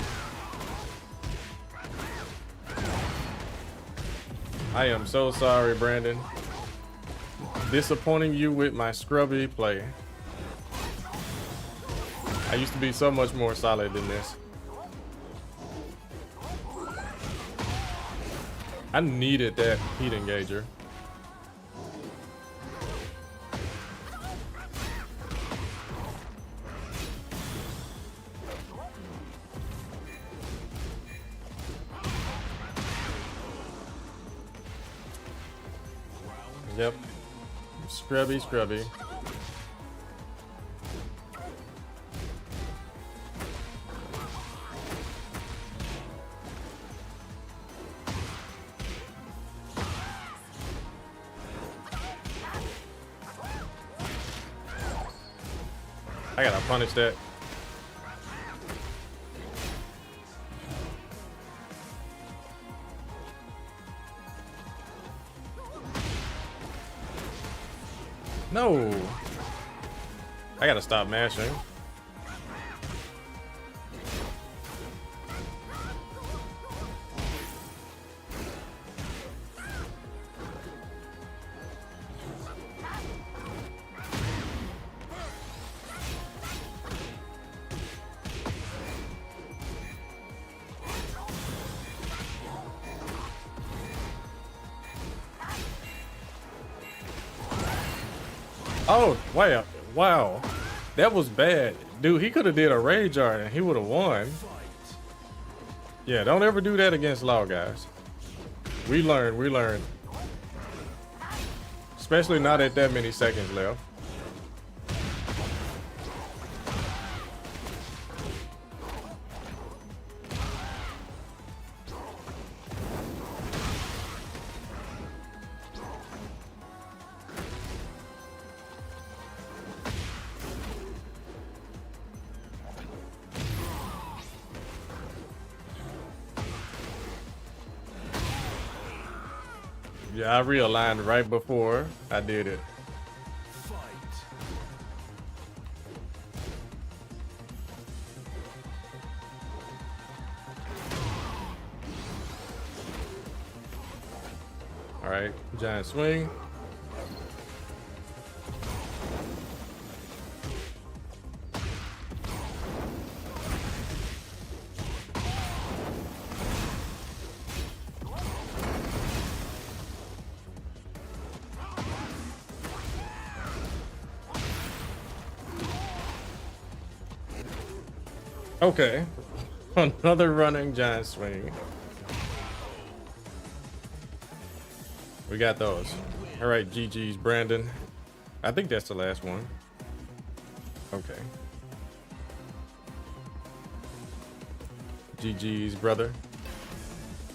I am so sorry, Brandon. Disappointing you with my scrubby play. I used to be so much more solid than this. I needed that heat engager. Yep. Scrubby, scrubby. I gotta punish that. No. I gotta stop mashing. Oh, wow. Wow. That was bad. Dude, he could have did a rage art and he would have won. Yeah, don't ever do that against Law, guys. We learned, we learned. Especially not at that many seconds left. Yeah, I realigned right before I did it. All right, giant swing. Okay, another running giant swing. We got those. All right, GG's, Brandon. I think that's the last one. Okay. GG's, brother.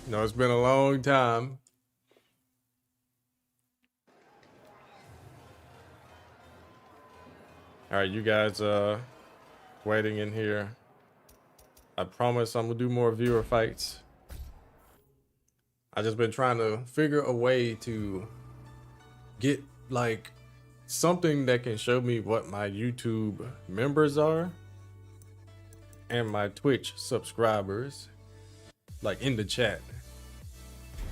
No, it's been a long time. All right, you guys waiting in here. I promise I'm gonna do more viewer fights. I just been trying to figure a way to get like something that can show me what my YouTube members are and my Twitch subscribers, like in the chat.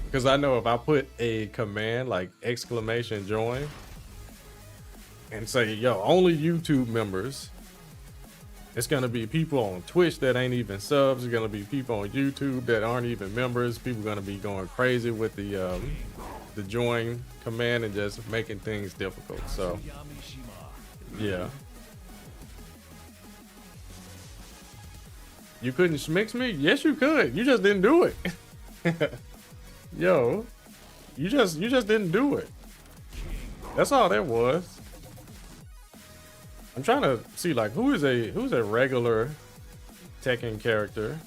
Because I know if I put a command like !join and say, yo, only YouTube members, it's gonna be people on Twitch that ain't even subs. It's gonna be people on YouTube that aren't even members. People gonna be going crazy with the join command and just making things difficult. So yeah. You couldn't schmix me? Yes, you could. You just didn't do it. Yo, you just didn't do it. That's all that was. I'm trying to see like who's a regular Tekken character.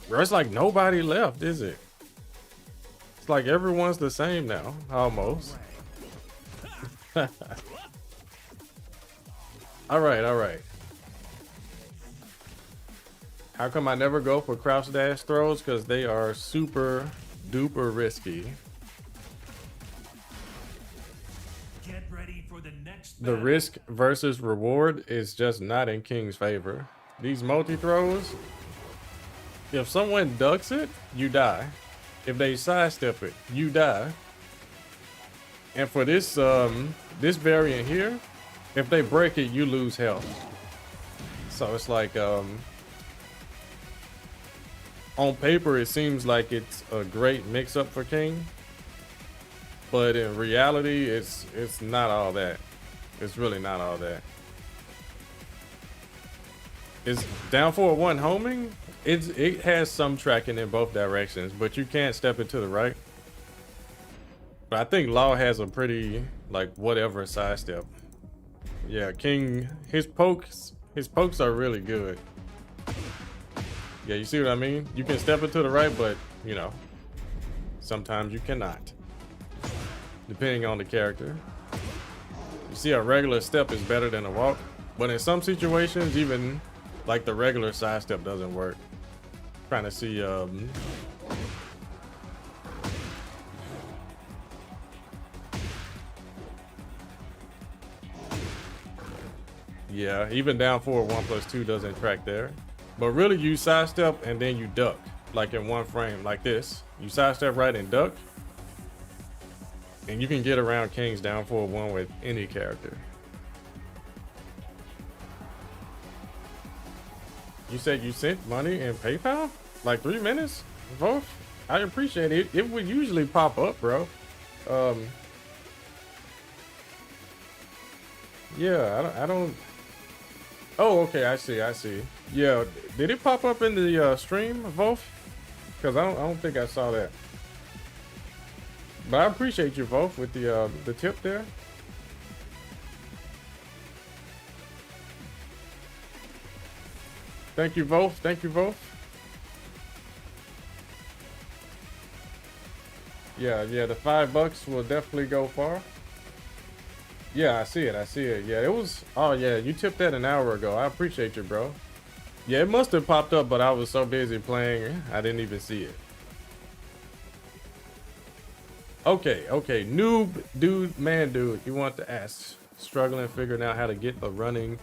There's like nobody left, is it? It's like everyone's the same now, almost. All right. How come I never go for crouch dash throws? Because they are super duper risky. ready for the next The battle. risk versus reward is just not in King's favor. These multi-throws, if someone ducks it, you die. If they sidestep it, you die. And for this this variant here, if they break it, you lose health. So it's like on paper it seems like it's a great mix-up for King, but in reality it's not all that. It's really not all that. Is down forward one homing? It has some tracking in both directions, but you can't step it to the right. But I think Law has a pretty like whatever sidestep. Yeah, King, his pokes are really good. Yeah, you see what I mean? You can step it to the right, but you know, sometimes you cannot, depending on the character. You see, a regular step is better than a walk, but in some situations, even like the regular sidestep doesn't work. Trying to see yeah, even down forward 1+2 doesn't track there. But really you sidestep and then you duck, like in one frame, like this. You sidestep right and duck, and you can get around King's down forward one with any character. You said you sent money in PayPal? Like 3 minutes? Both? I appreciate it. It would usually pop up, bro. Yeah, I don't. Oh, okay, I see. Yeah, did it pop up in the stream, Wolf? Because I don't think I saw that. But I appreciate you, Wolf, with the tip there. Thank you, Wolf. Thank you, Wolf. Yeah, the $5 will definitely go far. Yeah, I see it. Yeah, it was. Oh yeah, you tipped that an hour ago. I appreciate you, bro. Yeah, it must have popped up, but I was so busy playing, I didn't even see it. Okay, noob, dude, man, dude. You want to ask? Struggling figuring out how to get the running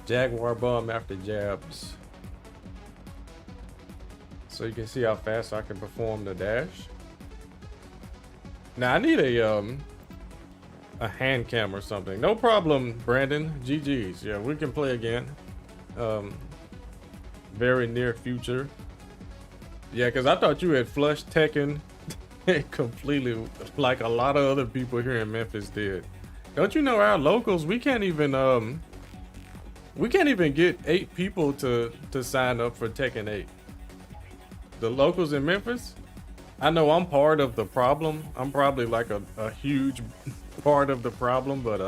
Jaguar bomb after jabs, so you can see how fast I can perform the dash. Now I need a hand cam or something. No problem, Brandon. GG's. Yeah, we can play again. Very near future. Yeah, because I thought you had flushed Tekken completely, like a lot of other people here in Memphis did. Don't you know our locals? We can't even get 8 people to sign up for Tekken 8. The locals in Memphis. I know I'm part of the problem. I'm probably like a huge part of the problem, but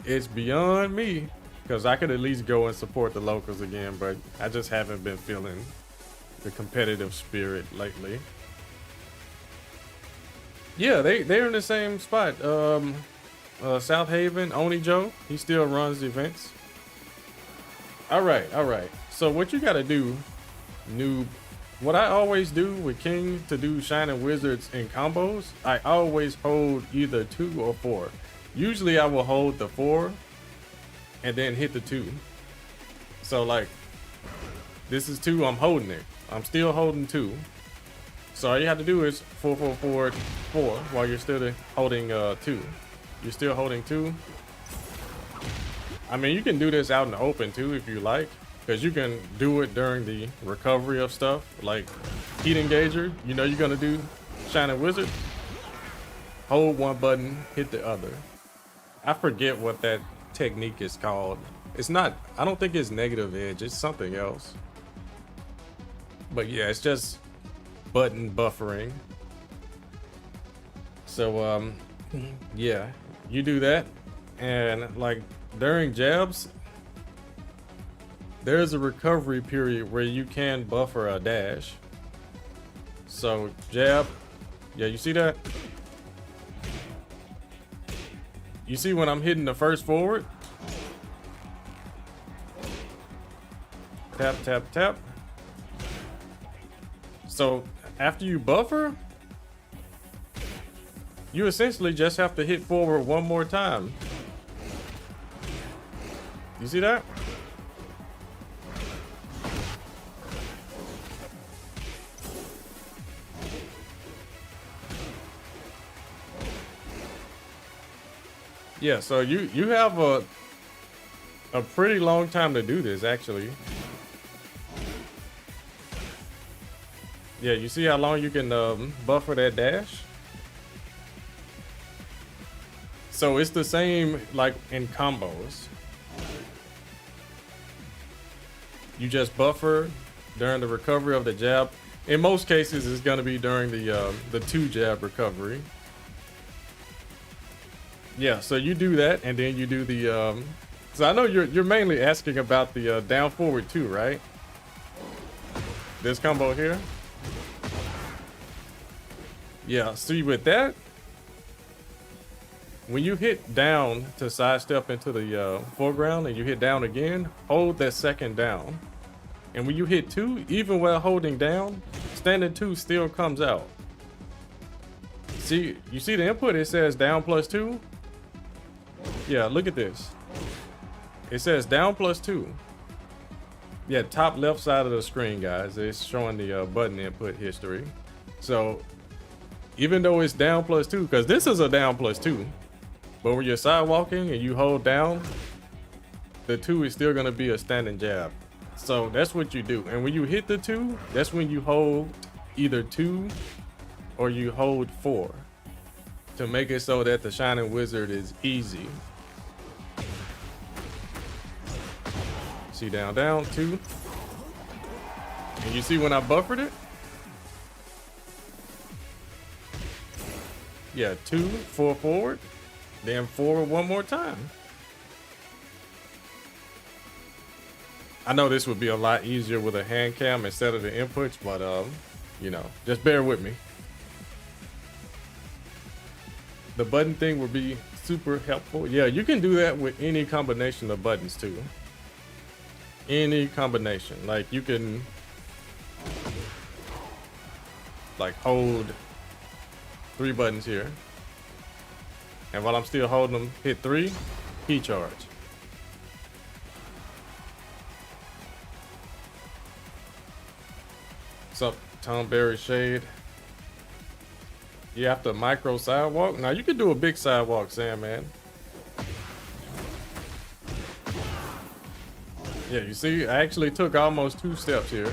it's beyond me, because I could at least go and support the locals again, but I just haven't been feeling the competitive spirit lately. Yeah, they're in the same spot. South Haven, Oni Joe, he still runs events. All right. So what you gotta do, noob, what I always do with King to do Shining Wizards in combos, I always hold either 2 or 4. Usually I will hold the 4 and then hit the 2. So like, this is 2, I'm holding it. I'm still holding 2. So all you have to do is 4, 4, 4, 4 while you're still holding 2. You're still holding 2. I mean, you can do this out in the open too if you like, because you can do it during the recovery of stuff, like heat engager. You know you're gonna do Shining Wizard. Hold one button, hit the other. I forget what that technique is called. It's not, I don't think it's negative edge, it's something else. But yeah, it's just button buffering. So yeah, you do that, and like during jabs, there's a recovery period where you can buffer a dash. So jab, yeah, you see that? You see when I'm hitting the first forward? Tap, tap, tap. So after you buffer, you essentially just have to hit forward one more time. You see that? Yeah, so you have a pretty long time to do this, actually. Yeah, you see how long you can buffer that dash? So it's the same like in combos. You just buffer during the recovery of the jab. In most cases, it's going to be during the 2 jab recovery. Yeah, so you do that, and then you do the. So I know you're mainly asking about the down forward 2, right? This combo here. Yeah, see with that, when you hit down to sidestep into the foreground and you hit down again, hold that second down. And when you hit 2, even while holding down, standing 2 still comes out. See, you see the input, it says down +2. Yeah, look at this. It says down +2. Yeah, top left side of the screen, guys. It's showing the button input history. So even though it's down +2, because this is a down +2, but when you're sidewalking and you hold down, the 2 is still going to be a standing jab. So that's what you do. And when you hit the 2, that's when you hold either 2 or you hold 4 to make it so that the Shining Wizard is easy. See, down, down, 2. And you see when I buffered it? Yeah, 2, 4 forward, then 4 one more time. I know this would be a lot easier with a hand cam instead of the inputs, but you know, just bear with me. The button thing would be super helpful. Yeah, you can do that with any combination of buttons too. Any combination. Like you can like hold 3 buttons here. And while I'm still holding them, hit 3, key charge. What's up, Tom Berry Shade? You have to micro sidewalk. Now you can do a big sidewalk, Sam, man. Yeah, you see, I actually took almost 2 steps here.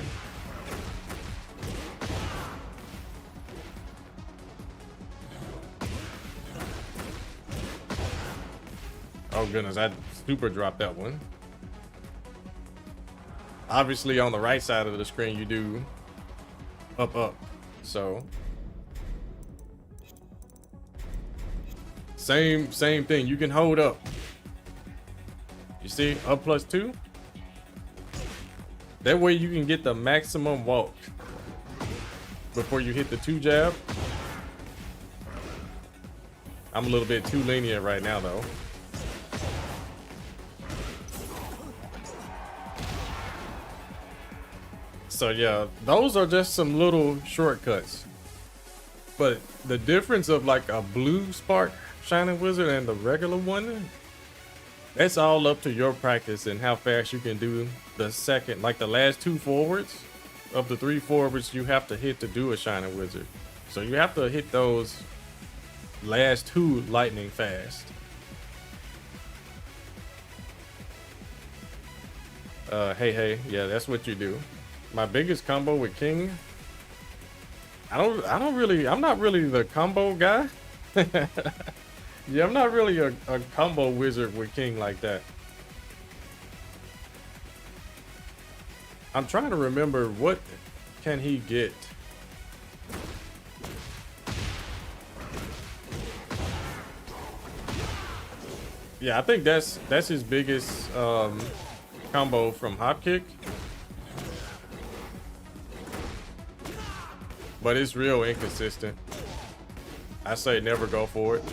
Oh goodness, I super dropped that one. Obviously on the right side of the screen you do up, up. So same thing. You can hold up. You see, up +2. That way you can get the maximum walk before you hit the 2 jab. I'm a little bit too lenient right now though. So yeah, those are just some little shortcuts. But the difference of like a blue spark Shining Wizard and the regular one, that's all up to your practice and how fast you can do the second, like the last 2 forwards of the 3 forwards you have to hit to do a Shining Wizard. So you have to hit those last 2 lightning fast. Hey, yeah, that's what you do. My biggest combo with King, I'm not really the combo guy. Yeah, I'm not really a combo wizard with King like that. I'm trying to remember what can he get. Yeah, I think that's his biggest combo from hop kick. But it's real inconsistent. I say never go for it.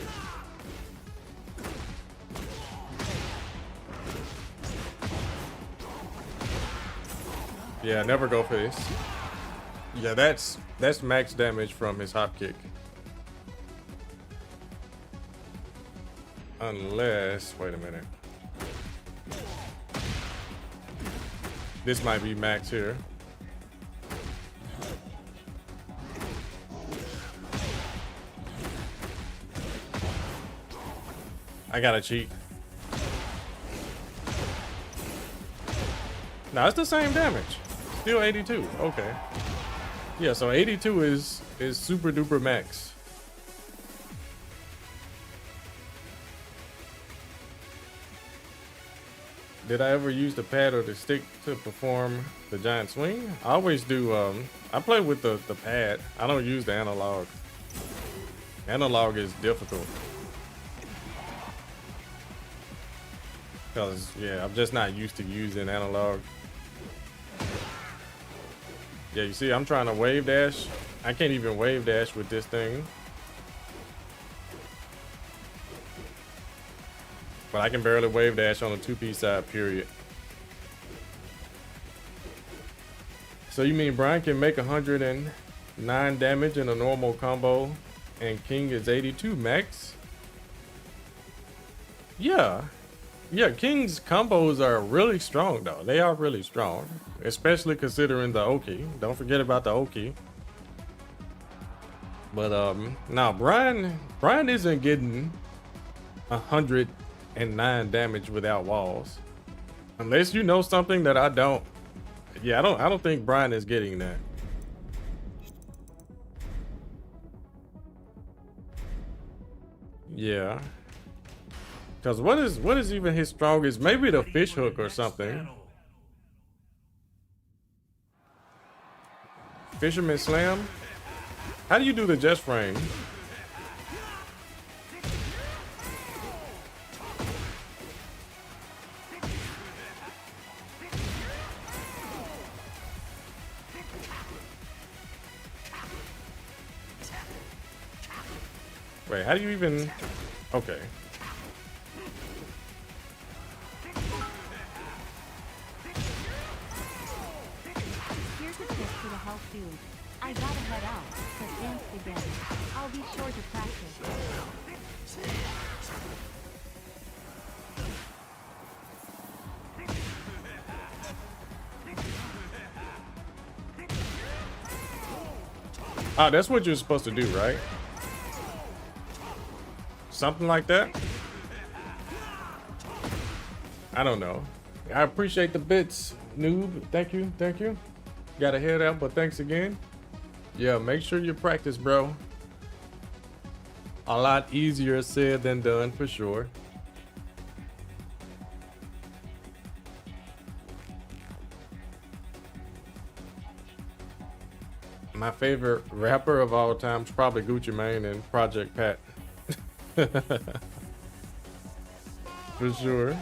Yeah, never go for this. Yeah, that's max damage from his hop kick. Unless, wait a minute. This might be max here. I gotta cheat. No, it's the same damage. Still 82. Okay. Yeah, so 82 is super duper max. Did I ever use the pad or the stick to perform the giant swing? I always do. I play with the pad. I don't use the analog. Analog is difficult. Because, yeah, I'm just not used to using analog. Yeah, you see, I'm trying to wave dash. I can't even wave dash with this thing. But I can barely wave dash on a 2-piece side, period. So you mean Brian can make 109 damage in a normal combo and King is 82 max? Yeah. Yeah, King's combos are really strong though. They are really strong. Especially considering the Oki. Don't forget about the Oki. But now Brian isn't getting 109 damage without walls. Unless you know something that I don't. Yeah, I don't think Brian is getting that. Yeah. Cause what is even his strongest? Maybe the fish hook or something. Fisherman slam? How do you do the just frame? Wait, how do you even... Okay. Here's a tip for the health dude. I gotta head out, but dance again. I'll be sure to practice. Ah, that's what you're supposed to do, right? Something like that? I don't know. I appreciate the bits, noob. Thank you, thank you. Gotta head out, but thanks again. Yeah, make sure you practice, bro. A lot easier said than done, for sure. My favorite rapper of all time is probably Gucci Mane and Project Pat. For sure.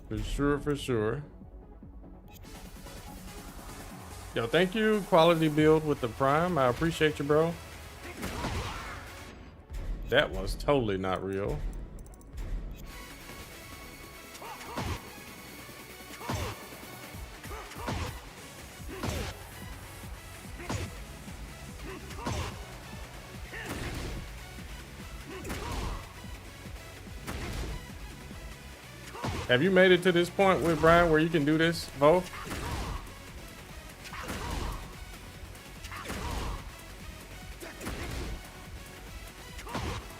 For sure, for sure. Yo, thank you, Quality Build with the Prime. I appreciate you, bro. That was totally not real. Have you made it to this point with Brian where you can do this, Vo?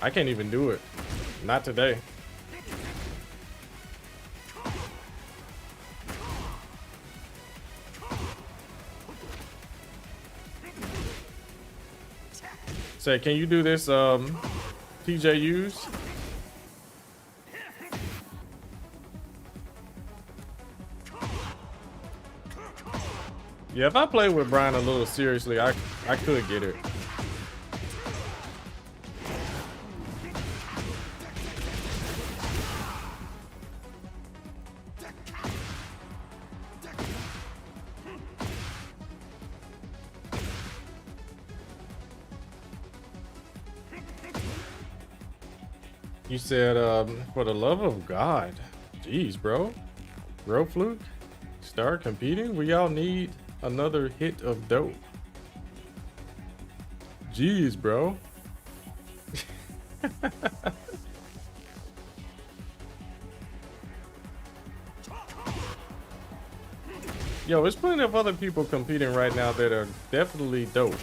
I can't even do it. Not today. Say, can you do this, TJUs? Yeah, if I play with Brian a little seriously, I could get it. You said, for the love of God. Jeez, bro. Bro Fluke? Start competing? We all need another hit of dope. Jeez, bro. Yo, there's plenty of other people competing right now that are definitely dope.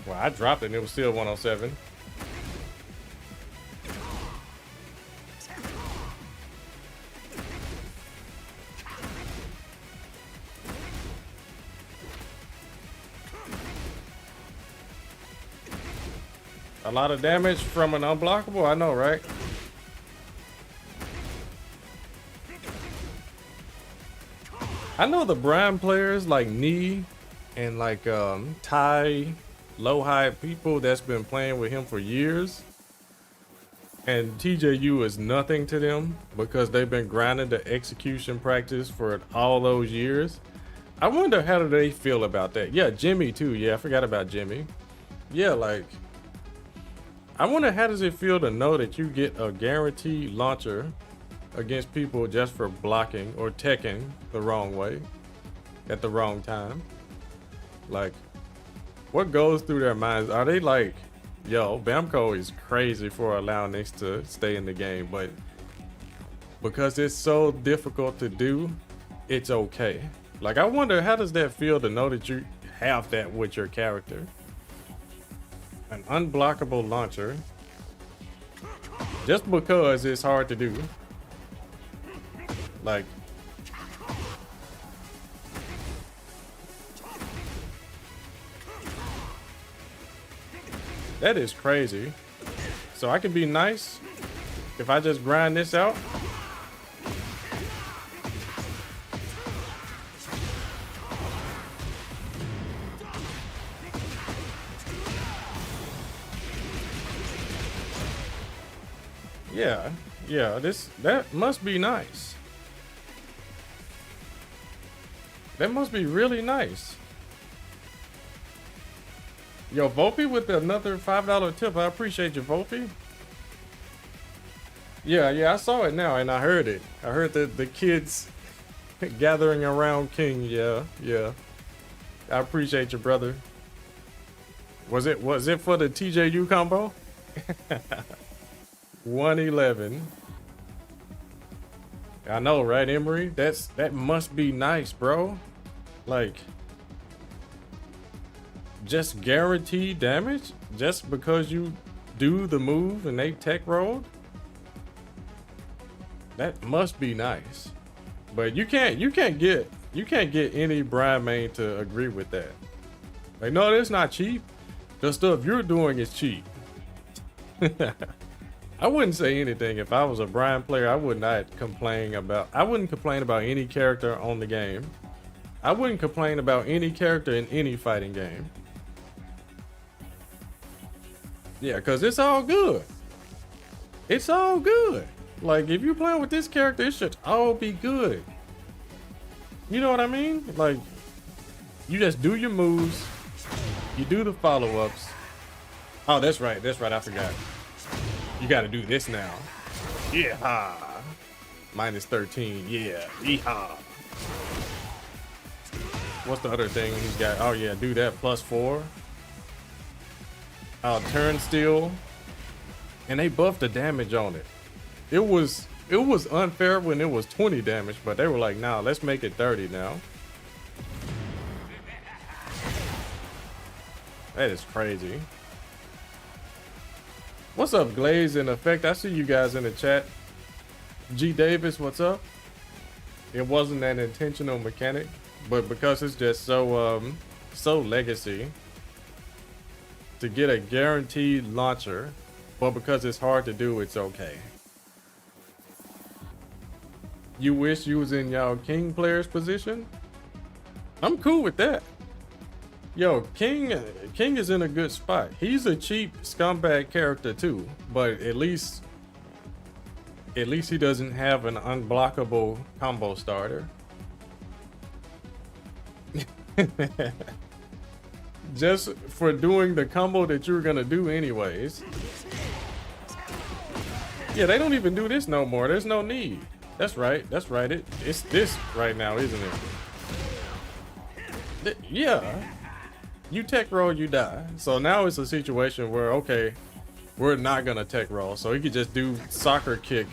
Well, I dropped it and it was still 107. A lot of damage from an unblockable, I know, right? I know the Brian players like Nee and like Ty, low high people that's been playing with him for years. And TJU is nothing to them because they've been grinding the execution practice for all those years. I wonder how do they feel about that? Yeah, Jimmy too. Yeah, I forgot about Jimmy. Yeah, like I wonder how does it feel to know that you get a guaranteed launcher against people just for blocking or teching the wrong way at the wrong time? Like, what goes through their minds? Are they like, yo, Bamco is crazy for allowing this to stay in the game, but because it's so difficult to do, it's okay. Like, I wonder how does that feel to know that you have that with your character? An unblockable launcher just because it's hard to do. Like, that is crazy. So I can be nice if I just grind this out. Yeah, that must be nice. That must be really nice. Yo, Volpe with another $5 tip. I appreciate you, Volpe. Yeah, I saw it now and I heard it. I heard the kids gathering around King. Yeah. I appreciate you, brother. Was it for the TJU combo? 111. I know, right, Emery? That must be nice, bro. Like, just guaranteed damage just because you do the move and they tech rolled. That must be nice. But you can't get any Brian main to agree with that. Like, no, that's not cheap. The stuff you're doing is cheap. I wouldn't say anything if I was a Brian player. I wouldn't complain about any character on the game. I wouldn't complain about any character in any fighting game. Yeah, because it's all good. It's all good. Like, if you're playing with this character, it should all be good. You know what I mean? Like, you just do your moves. You do the follow-ups. Oh, that's right. I forgot. You got to do this now. Yeah. Minus 13. Yeah. Yeehaw. What's the other thing he's got? Oh, yeah. Do that. +4. Turnstile. And they buffed the damage on it. It was unfair when it was 20 damage, but they were like, nah, let's make it 30 now. That is crazy. What's up, Glaze in Effect? I see you guys in the chat. G Davis, what's up? It wasn't an intentional mechanic, but because it's just so legacy to get a guaranteed launcher, but because it's hard to do, it's okay. You wish you was in y'all King player's position? I'm cool with that. Yo, King is in a good spot. He's a cheap scumbag character too, but at least he doesn't have an unblockable combo starter. just for doing the combo that you were gonna do anyways. Yeah, they don't even do this no more. There's no need. That's right. That's right. It's this right now, isn't it? Yeah. You tech roll, you die. So now it's a situation where, okay, we're not gonna tech roll. So he could just do soccer kick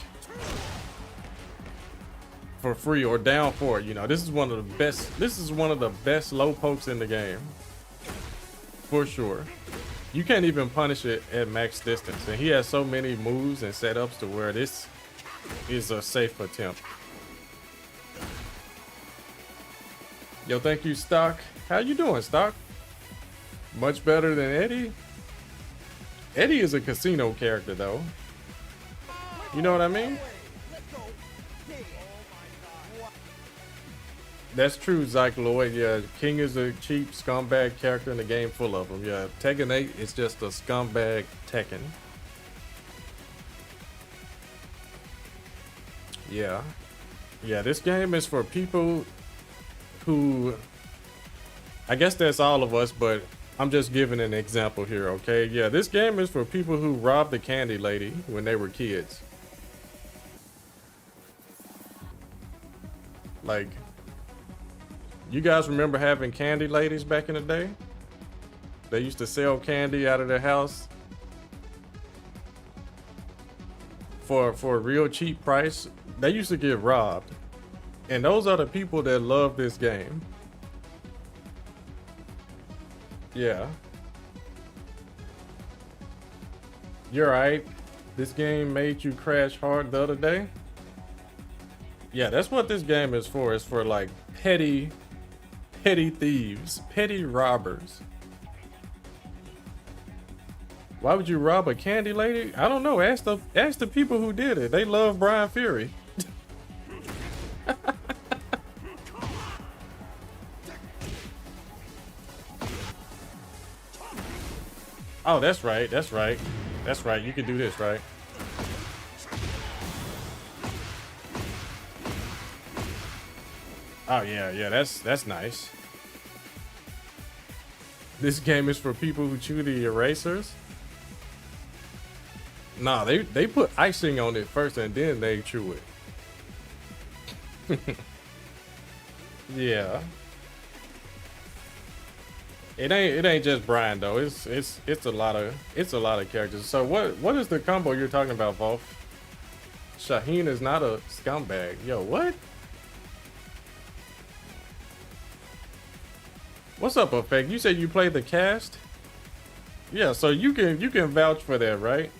for free or down for it. You know, this is one of the best low pokes in the game. For sure. You can't even punish it at max distance. And he has so many moves and setups to where this is a safe attempt. Yo, thank you, Stock. How you doing, Stock? Much better than Eddie? Eddie is a casino character, though. You know what I mean? That's true, Zyke Lloyd. Yeah, King is a cheap scumbag character in the game full of them. Yeah, Tekken 8 is just a scumbag Tekken. Yeah. Yeah, this game is for people who... I guess that's all of us, but I'm just giving an example here, okay? Yeah, this game is for people who robbed the candy lady when they were kids. Like... You guys remember having candy ladies back in the day? They used to sell candy out of their house for a real cheap price. They used to get robbed. And those are the people that love this game. Yeah. You're right. This game made you crash hard the other day. Yeah, that's what this game is for. It's for like petty thieves, petty robbers. Why would you rob a candy lady? I don't know. Ask the people who did it. They love Brian Fury. Oh, that's right. That's right. That's right. You can do this, right? Oh yeah, that's nice. This game is for people who chew the erasers. Nah, they put icing on it first and then they chew it. Yeah. It ain't just Brian though. It's a lot of characters. So what is the combo you're talking about, Volf? Shaheen is not a scumbag. Yo, what? What's up, Effect? You said you played the cast? Yeah, so you can vouch for that, right?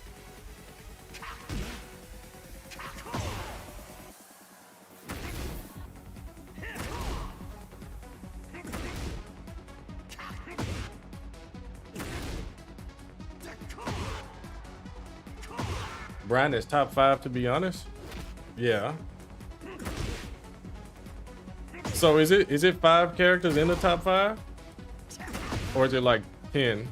Brian is top 5 to be honest. Yeah. So is it 5 characters in the top 5? Or is it like 10?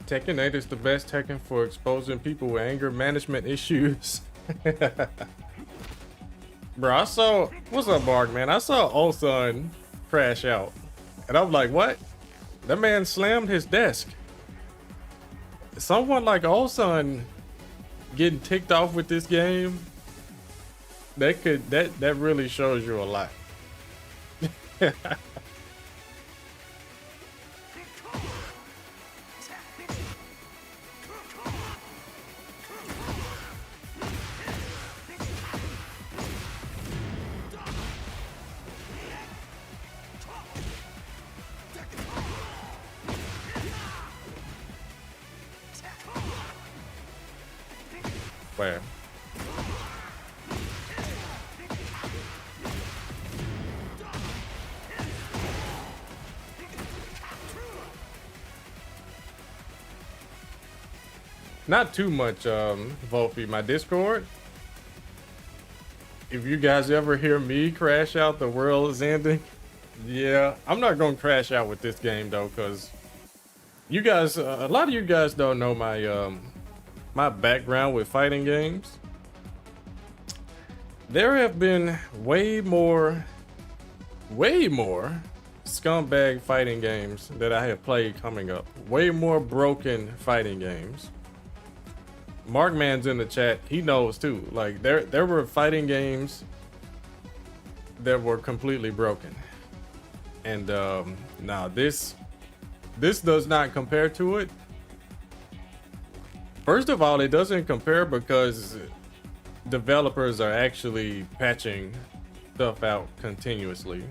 Tekken 8 is the best Tekken for exposing people with anger management issues. Bro, I saw... What's up, Bark, man? I saw Olsun crash out. And I'm like, what? That man slammed his desk. Someone like Olsun getting ticked off with this game, that really shows you a lot. Where? Not too much, Volpy. My Discord. If you guys ever hear me crash out, the world is ending. Yeah, I'm not gonna crash out with this game though, cause you guys, a lot of you guys don't know my my background with fighting games. there have been way more scumbag fighting games that I have played coming up. Way more broken fighting games. Markman's in the chat. He knows too. Like there were fighting games that were completely broken. And now this does not compare to it. First of all, it doesn't compare because developers are actually patching stuff out continuously.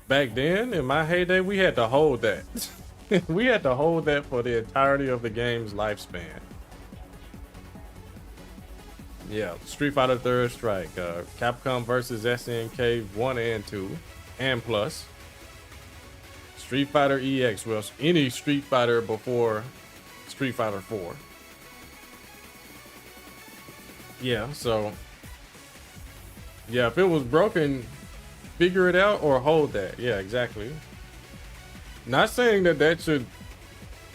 Back then, in my heyday, we had to hold that. We had to hold that for the entirety of the game's lifespan. Yeah, Street Fighter Third Strike, Capcom versus SNK 1 and 2, and Plus. Street Fighter EX, well, any Street Fighter before Street Fighter 4. Yeah, so yeah, if it was broken, figure it out or hold that. Yeah, exactly. Not saying that should,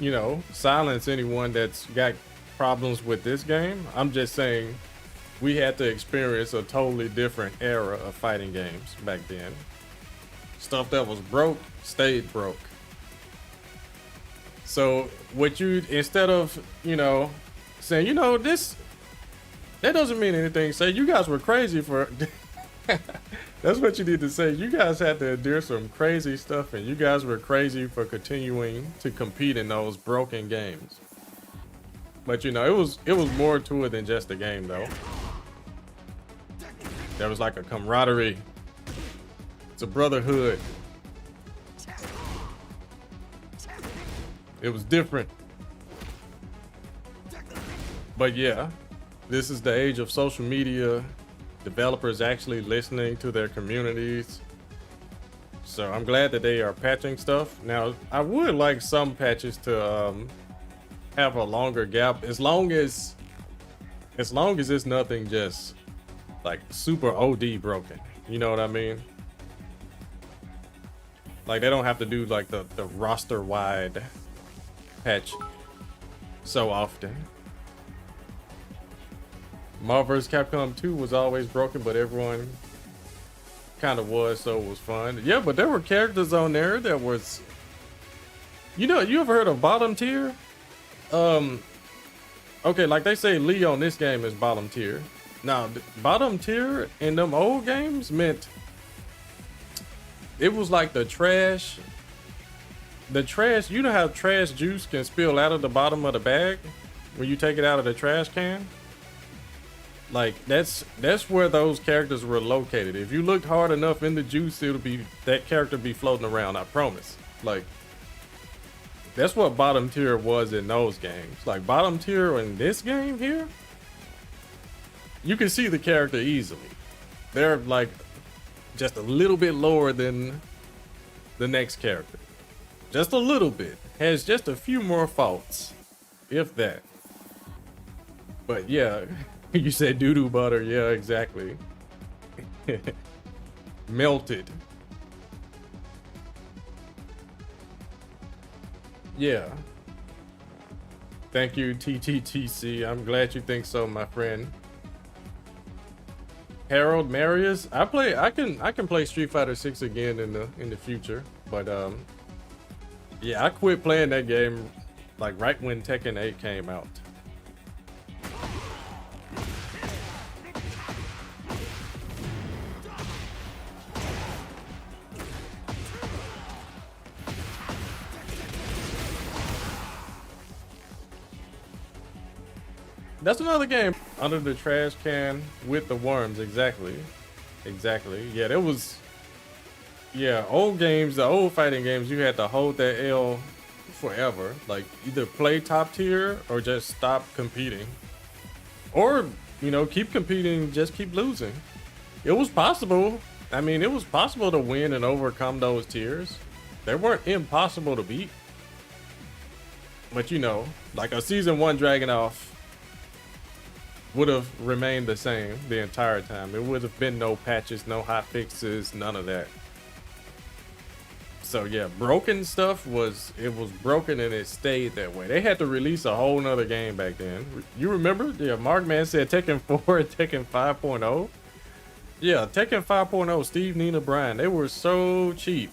you know, silence anyone that's got problems with this game. I'm just saying we had to experience a totally different era of fighting games back then. Stuff that was broke stayed broke. So what you, instead of, you know, saying, you know, this, that doesn't mean anything, say you guys were crazy for that's what you need to say. You guys had to endure some crazy stuff and you guys were crazy for continuing to compete in those broken games. But you know, it was more to it than just a game though. There was like a camaraderie. It's a brotherhood. It was different. But yeah, this is the age of social media. Developers actually listening to their communities. So I'm glad that they are patching stuff. Now, I would like some patches to have a longer gap, as long as it's nothing just like super OD broken. You know what I mean? Like they don't have to do like the roster wide patch so often. Marvel vs. Capcom 2 was always broken, but everyone kind of was, so it was fun. Yeah, but there were characters on there that was, you know, you ever heard of bottom tier? Okay, like they say Lee on this game is bottom tier. Now, bottom tier in them old games meant it was like the trash, you know how trash juice can spill out of the bottom of the bag when you take it out of the trash can? Like that's where those characters were located. If you looked hard enough in the juice, it'll be that character be floating around, I promise. Like that's what bottom tier was in those games. Like bottom tier in this game here, you can see the character easily. They're like just a little bit lower than the next character. Just a little bit. Has just a few more faults, if that. But yeah. You said doo-doo butter. Yeah, exactly. Melted. Yeah. Thank you, TTTC. I'm glad you think so, my friend. Harold Marius. I can play Street Fighter 6 again in the future, but yeah, I quit playing that game like right when Tekken 8 came out. That's another game. Under the trash can with the worms. Exactly. Yeah, there was. Yeah, old games, the old fighting games, you had to hold that L forever. Like either play top tier or just stop competing. Or, you know, keep competing, just keep losing. It was possible. I mean, it was possible to win and overcome those tiers. They weren't impossible to beat. But you know, like a season 1 Dragunov would have remained the same the entire time. It would have been no patches, no hot fixes, none of that. So yeah, broken stuff was broken and it stayed that way. They had to release a whole nother game back then. You remember? Yeah, Markman said Tekken 4 and Tekken 5.0. Yeah, Tekken 5.0, Steve, Nina, Brian, they were so cheap.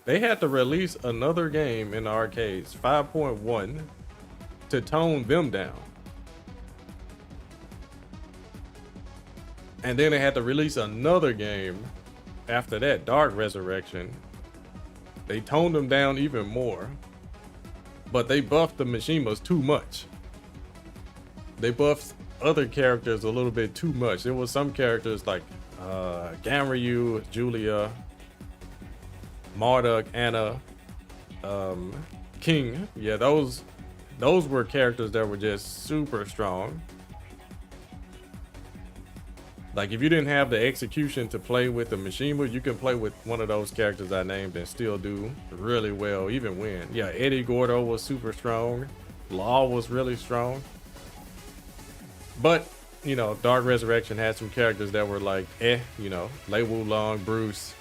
They had to release another game in the arcades, 5.1, to tone them down. And then they had to release another game after that, Dark Resurrection. They toned them down even more. But they buffed the Mishimas too much. They buffed other characters a little bit too much. There was some characters like Ganryu, Julia, Marduk, Anna, King. Yeah, those were characters that were just super strong. Like if you didn't have the execution to play with the Mishima, you can play with one of those characters I named and still do really well, even win. Yeah, Eddie Gordo was super strong. Law was really strong. But, you know, Dark Resurrection had some characters that were like, you know, Lei Wulong, Bruce,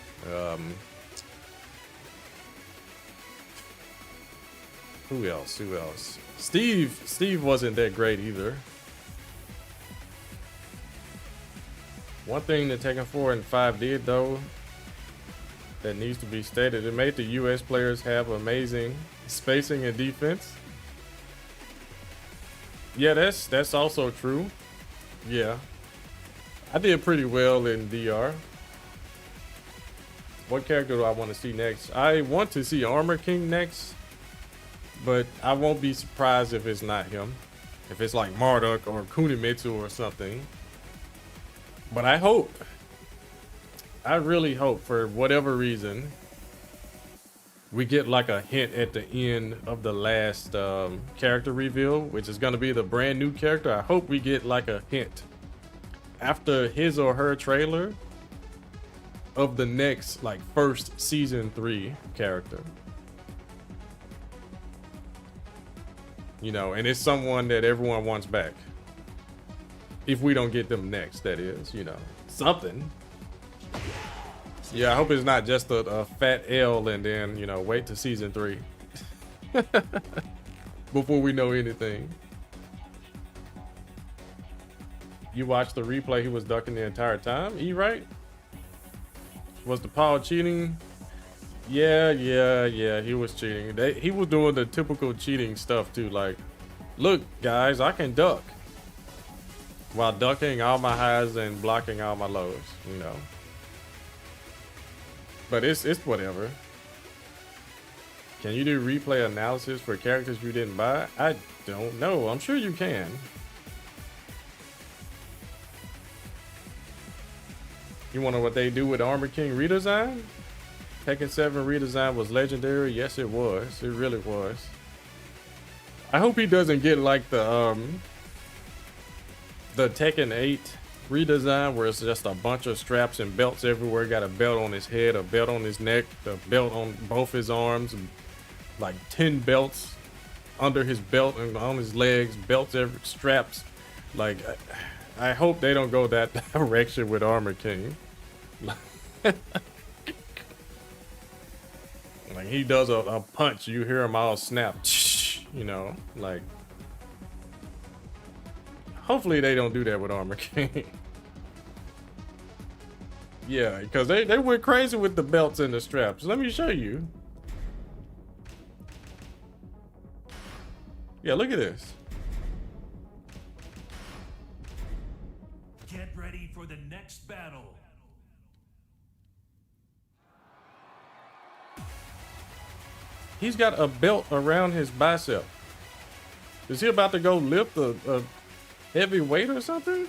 who else? Steve wasn't that great either. One thing that Tekken 4 and 5 did though, that needs to be stated, it made the US players have amazing spacing and defense. Yeah, that's also true. Yeah. I did pretty well in DR. What character do I want to see next? I want to see Armor King next, but I won't be surprised if it's not him. If it's like Marduk or Kunimitsu or something. But I really hope, for whatever reason, we get like a hint at the end of the last character reveal, which is going to be the brand new character. I hope we get like a hint after his or her trailer of the next, like, first season 3 character. You know, and it's someone that everyone wants back. If we don't get them next, that is, you know, something. Yeah, I hope it's not just a fat L and then, you know, wait to season 3 before we know anything. You watched the replay, he was ducking the entire time? right? Was the Paul cheating? Yeah, he was cheating. He was doing the typical cheating stuff too, like, look guys, I can duck. While ducking all my highs and blocking all my lows, you know. But it's whatever. Can you do replay analysis for characters you didn't buy? I don't know. I'm sure you can. You wonder what they do with Armor King redesign? Tekken 7 redesign was legendary. Yes, it was. It really was. I hope he doesn't get like the Tekken 8 redesign where it's just a bunch of straps and belts everywhere. Got a belt on his head, a belt on his neck, a belt on both his arms, and like 10 belts under his belt and on his legs, belts every straps. Like, I hope they don't go that direction with Armor King. Like he does a punch, you hear him all snap, you know, like. Hopefully they don't do that with Armor King. Yeah, because they went crazy with the belts and the straps. Let me show you. Yeah, look at this. Get ready for the next battle. He's got a belt around his bicep. Is he about to go lift a heavy weight or something?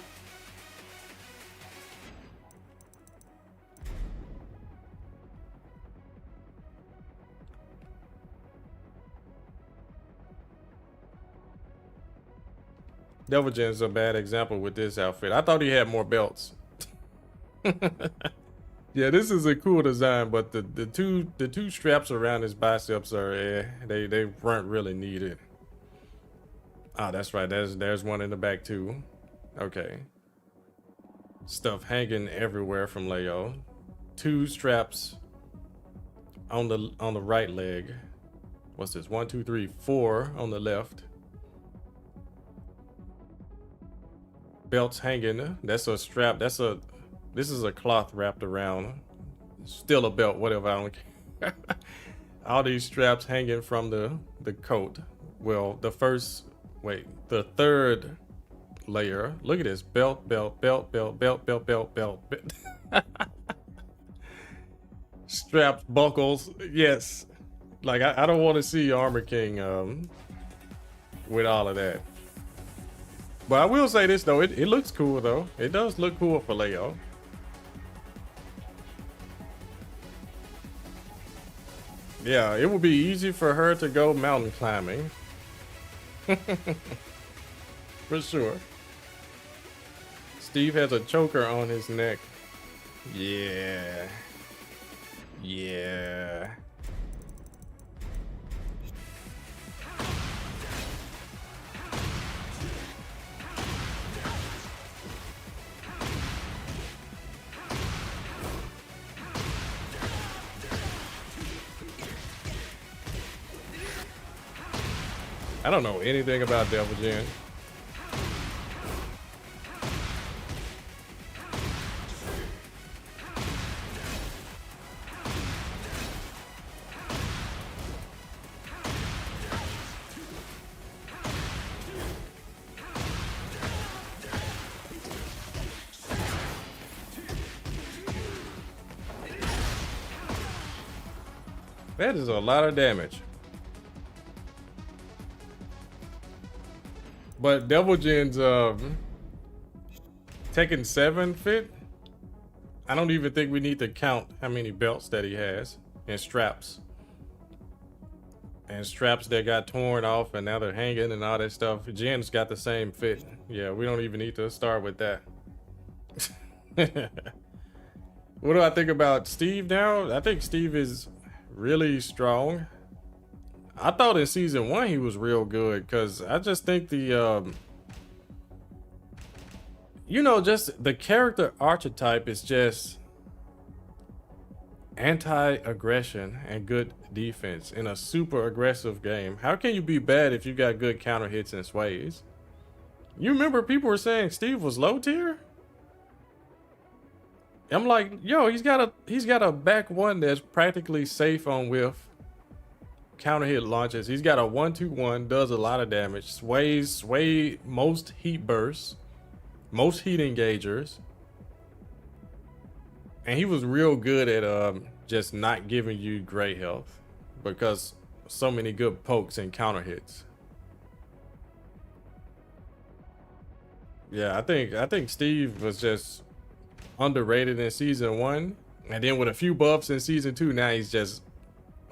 Devil Jin's a bad example with this outfit. I thought he had more belts. Yeah, this is a cool design, but the two straps around his biceps are they weren't really needed. Ah, that's right. There's one in the back too. Okay. Stuff hanging everywhere from Leo. 2 straps on the right leg. What's this? 1, 2, 3, 4 on the left. Belts hanging. That's a strap. That's This is a cloth wrapped around. Still a belt, whatever, I don't care. All these straps hanging from the coat. Well, the third layer. Look at this. Belt, belt, belt, belt, belt, belt, belt, belt. Straps, buckles. Yes. Like, I don't want to see Armor King with all of that. But I will say this, though. It looks cool, though. It does look cool for Leo. Yeah, it would be easy for her to go mountain climbing. For sure. Steve has a choker on his neck. Yeah. Yeah. I don't know anything about Devil Jin. That is a lot of damage. But Devil Jin's Tekken 7 fit. I don't even think we need to count how many belts that he has and straps. And straps that got torn off and now they're hanging and all that stuff. Jin's got the same fit. Yeah, we don't even need to start with that. What do I think about Steve now? I think Steve is really strong. I thought in season 1 he was real good because I just think the you know, just the character archetype is just anti-aggression and good defense in a super aggressive game. How can you be bad if you got good counter hits and sways? You remember people were saying Steve was low tier? I'm like, yo, he's got a back one that's practically safe on whiff. Counter hit launches. He's got a 1-2-1, does a lot of damage. Sway most heat bursts, most heat engagers. And he was real good at just not giving you great health because so many good pokes and counter hits. Yeah, I think Steve was just underrated in season 1, and then with a few buffs in season 2, now he's just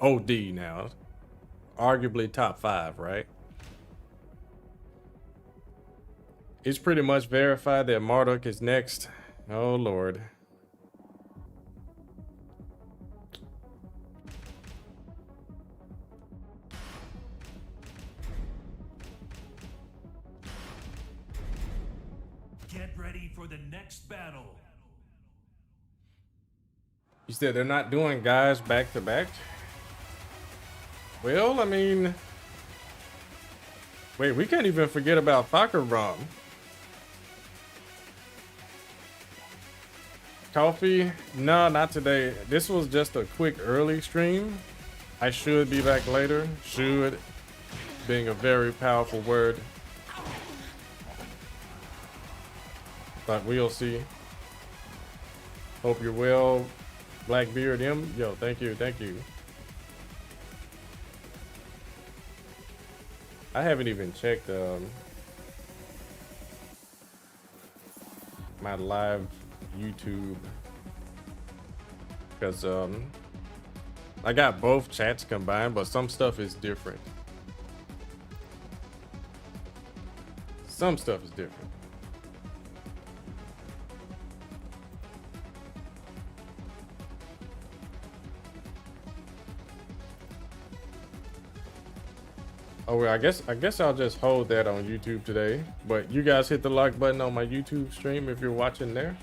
OD now. Arguably top 5, right? It's pretty much verified that Marduk is next. Oh Lord. Get ready for the next battle. You said they're not doing guys back to back? Well, I mean, wait, we can't even forget about Fakaram. Coffee? No, not today. This was just a quick early stream. I should be back later. Should being a very powerful word. But we'll see. Hope you're well. Blackbeard M. Yo, thank you, thank you. I haven't even checked my live YouTube because I got both chats combined, but some stuff is different. Some stuff is different. Oh, well, I guess I'll just hold that on YouTube today. But you guys hit the like button on my YouTube stream if you're watching there.